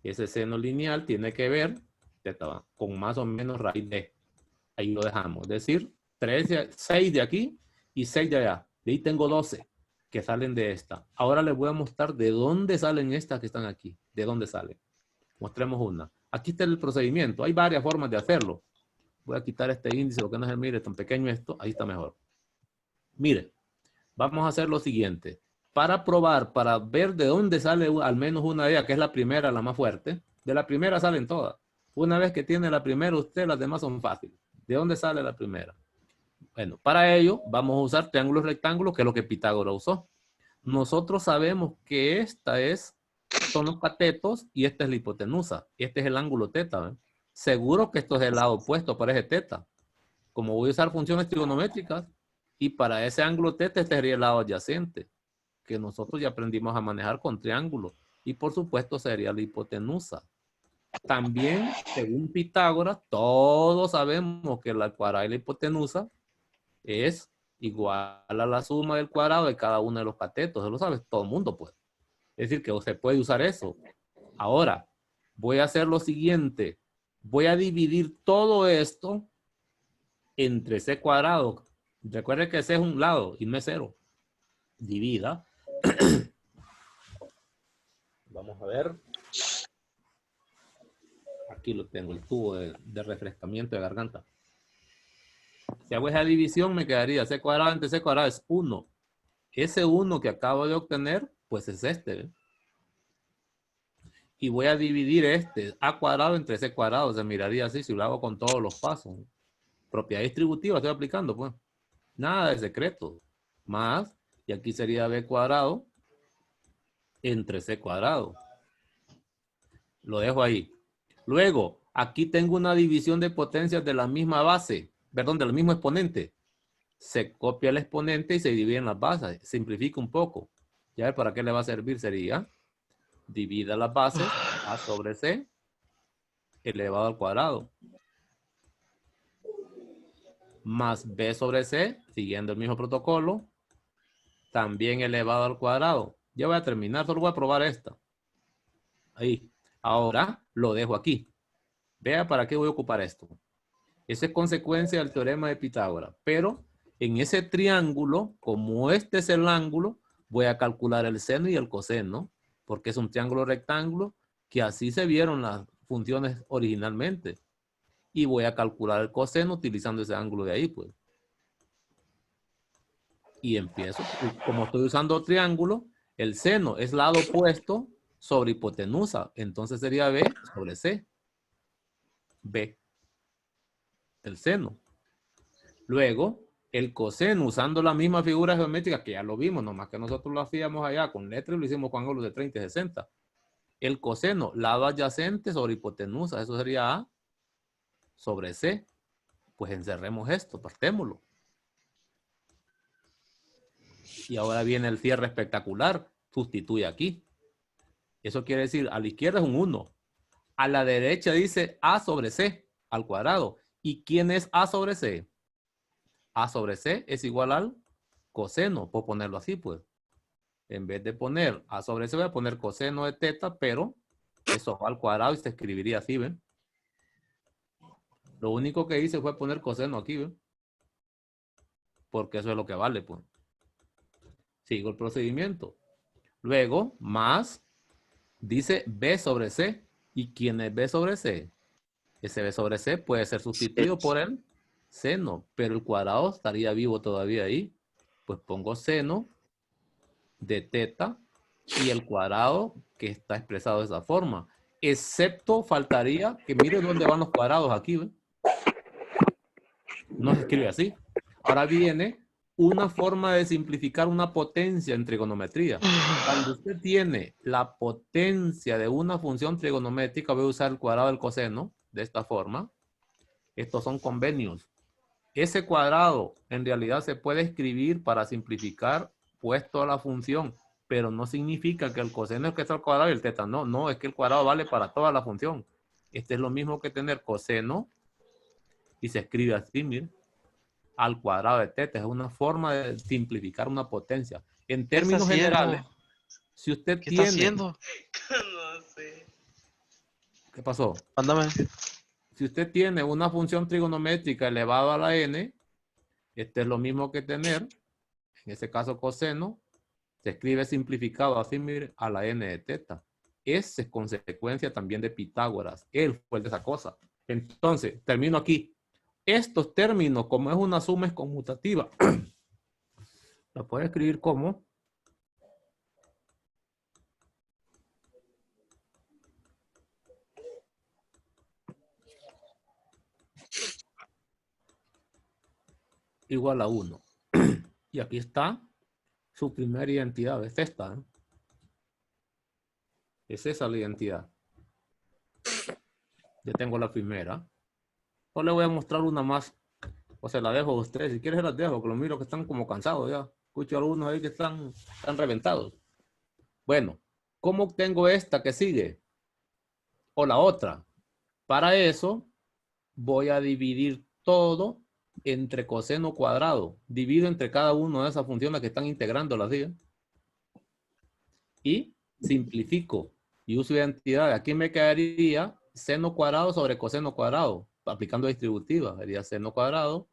Ese seno lineal tiene que ver con más o menos raíz de. Ahí lo dejamos. Es decir, 6 de aquí y 6 de allá. De ahí tengo 12 que salen de esta. Ahora les voy a mostrar de dónde salen estas que están aquí. De dónde salen. Mostremos una. Aquí está el procedimiento. Hay varias formas de hacerlo. Voy a quitar este índice, lo que no se mire tan pequeño esto. Ahí está mejor. Mire, vamos a hacer lo siguiente. Para probar, para ver de dónde sale al menos una de ellas, que es la primera, la más fuerte. De la primera salen todas. Una vez que tiene la primera usted, las demás son fáciles. ¿De dónde sale la primera? Bueno, para ello vamos a usar triángulos rectángulos, que es lo que Pitágoras usó. Nosotros sabemos que son los catetos y esta es la hipotenusa. Este es el ángulo teta, ¿ven? Seguro que esto es el lado opuesto para ese teta. Como voy a usar funciones trigonométricas, y para ese ángulo teta este sería el lado adyacente, que nosotros ya aprendimos a manejar con triángulos. Y por supuesto sería la hipotenusa. También, según Pitágoras, todos sabemos que la cuadrada y la hipotenusa es igual a la suma del cuadrado de cada uno de los catetos. Eso lo sabe todo el mundo, pues. Es decir, que se puede usar eso. Ahora, voy a hacer lo siguiente. Voy a dividir todo esto entre c cuadrado. Recuerde que c es un lado y no es 0. Divida. Vamos a ver. Aquí lo tengo, el tubo de refrescamiento de garganta. Si hago esa división me quedaría c cuadrado entre c cuadrado es 1. Ese 1 que acabo de obtener, pues es este, ¿eh? Y voy a dividir a cuadrado entre c cuadrado. Se miraría así si lo hago con todos los pasos. Propiedad distributiva estoy aplicando, pues. Nada de secreto. Más, y aquí sería b cuadrado entre c cuadrado. Lo dejo ahí. Luego, aquí tengo una división de potencias de la misma base. Perdón, del mismo exponente. Se copia el exponente y se divide en las bases. Simplifica un poco. Ya ver para qué le va a servir. Sería divida las bases a sobre c elevado al cuadrado. Más b sobre c, siguiendo el mismo protocolo, también elevado al cuadrado. Ya voy a terminar, solo voy a probar esta. Ahí. Ahora lo dejo aquí. Vea para qué voy a ocupar esto. Esa es consecuencia del teorema de Pitágoras. Pero en ese triángulo, como este es el ángulo, voy a calcular el seno y el coseno, porque es un triángulo rectángulo, que así se vieron las funciones originalmente. Y voy a calcular el coseno utilizando ese ángulo de ahí, pues. Y empiezo. Como estoy usando triángulo, el seno es lado opuesto sobre hipotenusa. Entonces sería b sobre c. B. El seno. Luego, el coseno, usando la misma figura geométrica que ya lo vimos, nomás que nosotros lo hacíamos allá con letras y lo hicimos con ángulos de 30 y 60. El coseno, lado adyacente sobre hipotenusa. Eso sería a sobre c. Pues encerremos esto, partémoslo. Y ahora viene el cierre espectacular. Sustituye aquí. Eso quiere decir, a la izquierda es un 1. A la derecha dice a sobre c al cuadrado. ¿Y quién es a sobre c? A sobre c es igual al coseno. Puedo ponerlo así, pues. En vez de poner a sobre c, voy a poner coseno de teta, pero eso va al cuadrado y se escribiría así, ¿ven? Lo único que hice fue poner coseno aquí, ¿ven? Porque eso es lo que vale, pues. Sigo el procedimiento. Luego, más, dice b sobre c. ¿Y quién es b sobre c? Ese b sobre c puede ser sustituido por el seno, pero el cuadrado estaría vivo todavía ahí. Pues pongo seno de teta y el cuadrado que está expresado de esa forma. Excepto faltaría que miren dónde van los cuadrados aquí, ¿ven? No se escribe así. Ahora viene una forma de simplificar una potencia en trigonometría. Cuando usted tiene la potencia de una función trigonométrica, voy a usar el cuadrado del coseno de esta forma. Estos son convenios. Ese cuadrado en realidad se puede escribir para simplificar puesto a la función, pero no significa que el coseno es que está al cuadrado y el teta no. No, es que el cuadrado vale para toda la función. Este es lo mismo que tener coseno y se escribe así, miren, al cuadrado de teta. Es una forma de simplificar una potencia. En términos generales, si usted ¿Qué tiene... está haciendo? No sé. ¿Qué pasó? Mándame. Si usted tiene una función trigonométrica elevada a la n, este es lo mismo que tener, en ese caso coseno, se escribe simplificado así, mire, a la n de teta. Esa es consecuencia también de Pitágoras. Él fue el de esa cosa. Entonces, termino aquí. Estos términos, como es una suma es conmutativa, la puede escribir como igual a 1. Y aquí está su primera identidad. Es esta, ¿eh? Es esa la identidad. Ya tengo la primera. Ahora le voy a mostrar una más. O se la dejo a ustedes. Si quieres se las dejo, que los miro que están como cansados ya. Escucho a algunos ahí que están reventados. Bueno, ¿cómo obtengo esta que sigue? O la otra. Para eso voy a dividir todo entre coseno cuadrado. Divido entre cada una de esas funciones que están integrando las días. Y simplifico. Y uso identidad. Aquí me quedaría seno cuadrado sobre coseno cuadrado. Aplicando distributiva. Sería seno cuadrado.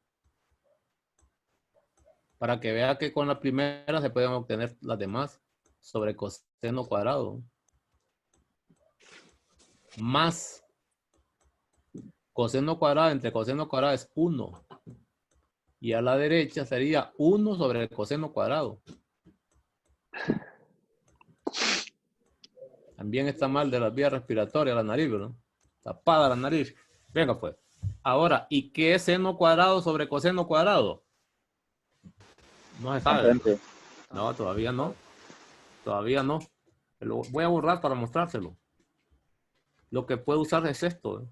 Para que vea que con la primera se pueden obtener las demás. Sobre coseno cuadrado. Más coseno cuadrado entre coseno cuadrado es 1. Y a la derecha sería 1 sobre el coseno cuadrado. También está mal de las vías respiratorias, la nariz, ¿verdad? Tapada la nariz. Venga pues. Ahora, ¿y qué es seno cuadrado sobre coseno cuadrado? No se sabe. No, todavía no. Todavía no. Lo voy a borrar para mostrárselo. Lo que puedo usar es esto, ¿eh?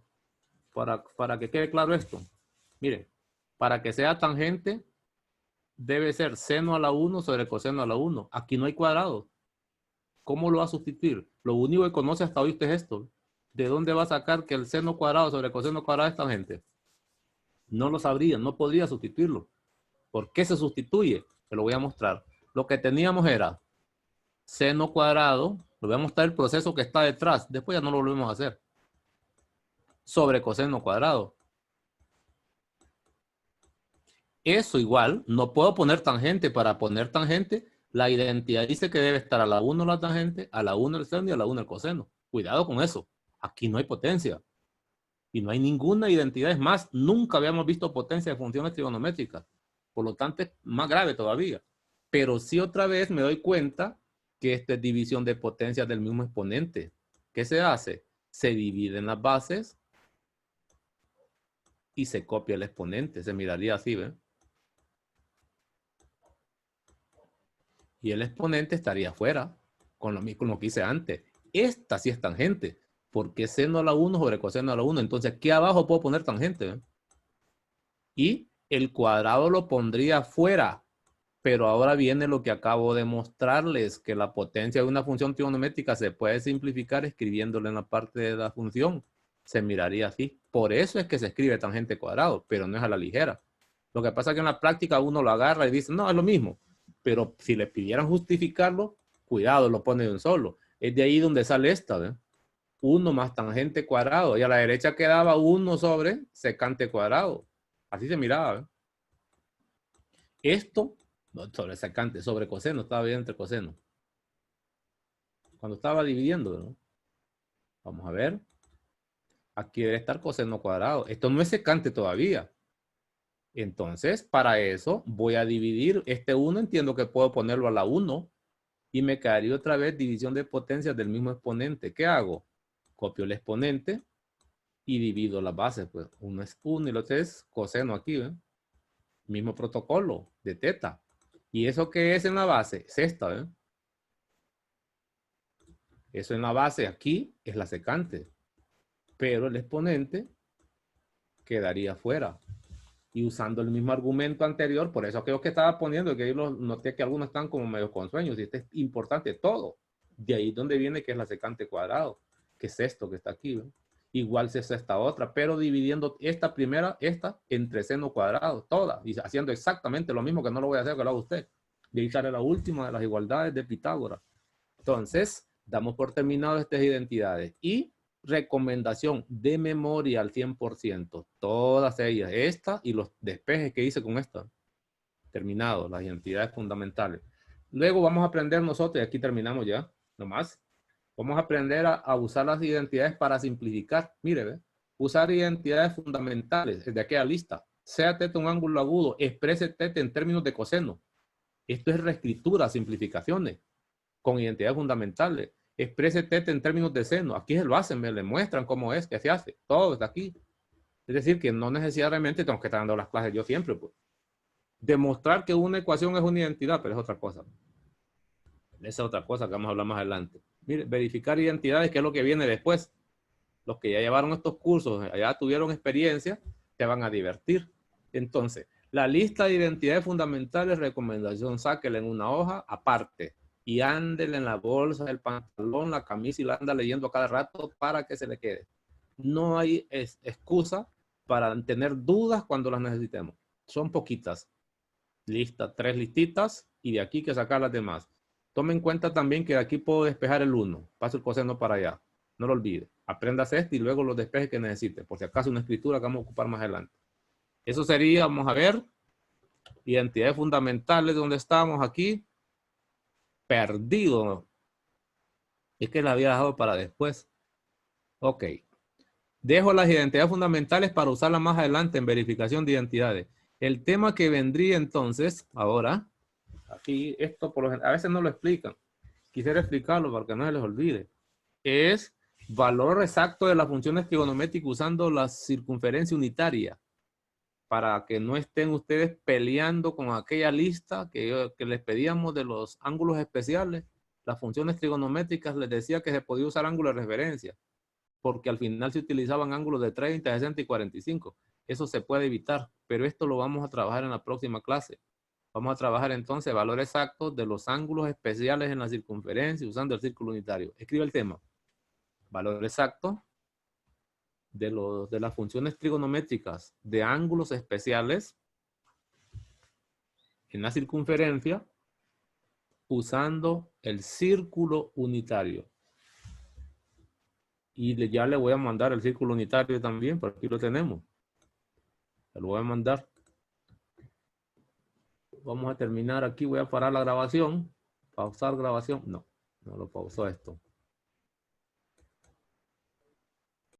Para que quede claro esto. Miren, para que sea tangente, debe ser seno a la 1 sobre coseno a la 1. Aquí no hay cuadrado. ¿Cómo lo va a sustituir? Lo único que conoce hasta hoy usted es esto. ¿De dónde va a sacar que el seno cuadrado sobre coseno cuadrado es tangente? No lo sabría, no podría sustituirlo. ¿Por qué se sustituye? Se lo voy a mostrar. Lo que teníamos era seno cuadrado, lo voy a mostrar el proceso que está detrás, después ya no lo volvemos a hacer, sobre coseno cuadrado. Eso igual, no puedo poner tangente. Para poner tangente, la identidad dice que debe estar a la 1 la tangente, a la 1 el seno y a la 1 el coseno. Cuidado con eso. Aquí no hay potencia. Y no hay ninguna identidad. Es más, nunca habíamos visto potencia de funciones trigonométricas. Por lo tanto, es más grave todavía. Pero sí otra vez me doy cuenta que esta es división de potencias del mismo exponente. ¿Qué se hace? Se dividen las bases y se copia el exponente. Se miraría así, ¿ven? Y el exponente estaría afuera, con lo que hice antes. Esta sí es tangente, porque es seno a la 1 sobre coseno a la 1. Entonces aquí abajo puedo poner tangente, ¿eh? Y el cuadrado lo pondría afuera. Pero ahora viene lo que acabo de mostrarles, que la potencia de una función trigonométrica se puede simplificar escribiéndolo en la parte de la función. Se miraría así. Por eso es que se escribe tangente cuadrado, pero no es a la ligera. Lo que pasa es que en la práctica uno lo agarra y dice, no, es lo mismo. Pero si le pidieran justificarlo, cuidado, lo pone de un solo. Es de ahí donde sale esta, ¿ve? 1 más tangente cuadrado. Y a la derecha quedaba 1 sobre secante cuadrado. Así se miraba, ¿ve? Esto, no, sobre secante, sobre coseno, estaba bien entre coseno. Cuando estaba dividiendo, ¿no? Vamos a ver. Aquí debe estar coseno cuadrado. Esto no es secante todavía. Entonces, para eso voy a dividir este 1. Entiendo que puedo ponerlo a la 1. Y me quedaría otra vez división de potencias del mismo exponente. ¿Qué hago? Copio el exponente y divido las bases. Pues uno es 1 y el otro es coseno aquí, ¿ven? Mismo protocolo de teta. ¿Y eso qué es en la base? Es esta, ¿eh? Eso en la base aquí es la secante. Pero el exponente quedaría fuera. Y usando el mismo argumento anterior, por eso aquellos que estaba poniendo, que ahí los noté que algunos están como medio con sueños, y este es importante todo. De ahí donde viene que es la secante cuadrado, que es esto que está aquí, ¿ven? Igual si es esta otra, pero dividiendo esta primera, esta, entre seno cuadrado, toda, y haciendo exactamente lo mismo, que no lo voy a hacer, que lo haga usted. Y ahí sale la última de las igualdades de Pitágoras. Entonces, damos por terminado estas identidades. Y recomendación de memoria al 100%. Todas ellas. Esta y los despejes que hice con esta. Terminado. Las identidades fundamentales. Luego vamos a aprender nosotros, y aquí terminamos ya, nomás. Vamos a aprender a usar las identidades para simplificar. Mire, ¿ve? Usar identidades fundamentales de aquella lista. Sea teta un ángulo agudo, exprese teta en términos de coseno. Esto es reescritura, simplificaciones, con identidades fundamentales. Exprese teta en términos de seno. Aquí se lo hacen, me le muestran cómo es, que se hace. Todo está aquí. Es decir, que no necesariamente tengo que estar dando las clases yo siempre. Pues. Demostrar que una ecuación es una identidad, pero es otra cosa. Esa es otra cosa que vamos a hablar más adelante. Mire, verificar identidades, que es lo que viene después. Los que ya llevaron estos cursos, ya tuvieron experiencia, te van a divertir. Entonces, la lista de identidades fundamentales, recomendación, sáquela en una hoja aparte y ándele en la bolsa, el pantalón, la camisa y la anda leyendo a cada rato para que se le quede. No hay excusa para tener dudas cuando las necesitemos. Son poquitas. Lista, 3 listitas y de aquí que sacar las demás. Tome en cuenta también que de aquí puedo despejar el 1. Paso el coseno para allá. No lo olvide. Aprendas este y luego los despejes que necesite. Por si acaso una escritura que vamos a ocupar más adelante. Eso sería, vamos a ver, identidades fundamentales. ¿Dónde estamos aquí? Perdido. Es que la había dejado para después. Ok. Dejo las identidades fundamentales para usarlas más adelante en verificación de identidades. El tema que vendría entonces, ahora... Aquí, esto por lo general, a veces no lo explican. Quisiera explicarlo para que no se les olvide. Es valor exacto de las funciones trigonométricas usando la circunferencia unitaria. Para que no estén ustedes peleando con aquella lista que les pedíamos de los ángulos especiales. Las funciones trigonométricas les decía que se podía usar ángulo de referencia. Porque al final se utilizaban ángulos de 30, 60 y 45. Eso se puede evitar. Pero esto lo vamos a trabajar en la próxima clase. Vamos a trabajar entonces valores exactos de los ángulos especiales en la circunferencia usando el círculo unitario. Escribe el tema. Valor exacto de las funciones trigonométricas de ángulos especiales en la circunferencia usando el círculo unitario. Y ya le voy a mandar el círculo unitario también, por aquí lo tenemos. Se lo voy a mandar. Vamos a terminar aquí, voy a parar la grabación. Pausar grabación. No, no lo pausó esto.